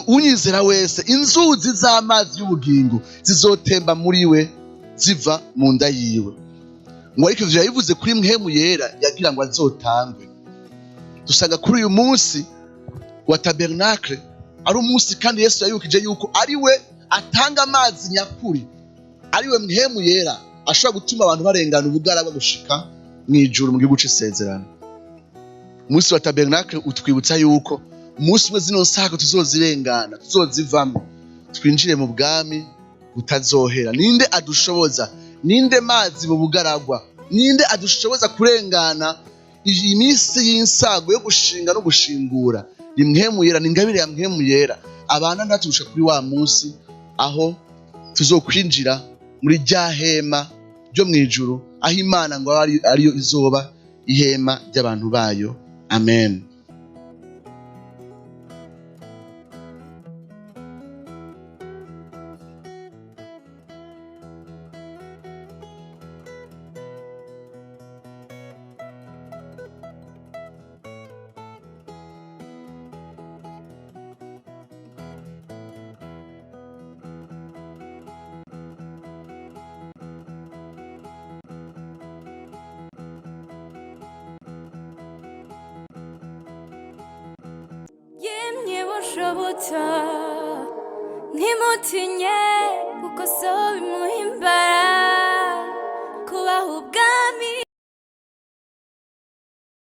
unyizera wese inzuzi z'amazi y'ubugingo zizotemba muri we ziva mu nda yiwe. Ngo ariko ivyo yabivuze kuri mpwemu yera yagira ngo azotangwe. Dusanga kuri uyu munsi wa tabernacle ari umunsi kandi Yesu yayibukije yuko ari we atanga amazi nyakuri, ari we mpwemu yera ashobora gutuma abantu barengana ubugaragwa gushika mw'ijuru mu gihugu c'isezerano. Umunsi wa tabernacle utwibutsa yuko umunsi umwe zino nsago tuzozirengana, tuzozivamo, twinjire mu bwami butazohera. Ninde adushoboza? Ninde mazi mu bugaragwa? Ninde adushoboza kurengana iyi minsi y'insago yo gushinga no gushingura? Ni mpwemu yera, ni ingabire ya mpwemu yera abana ndaturusha kuri wa munsi aho tuzokwinjira muri rya hema ryo mw'ijuru, aho Imana ngo ariyo izoba ihema ry'abantu bayo. Amen. Yemye boshobotsa ntimutinye kuko so bimuhimbara kubaho ubwami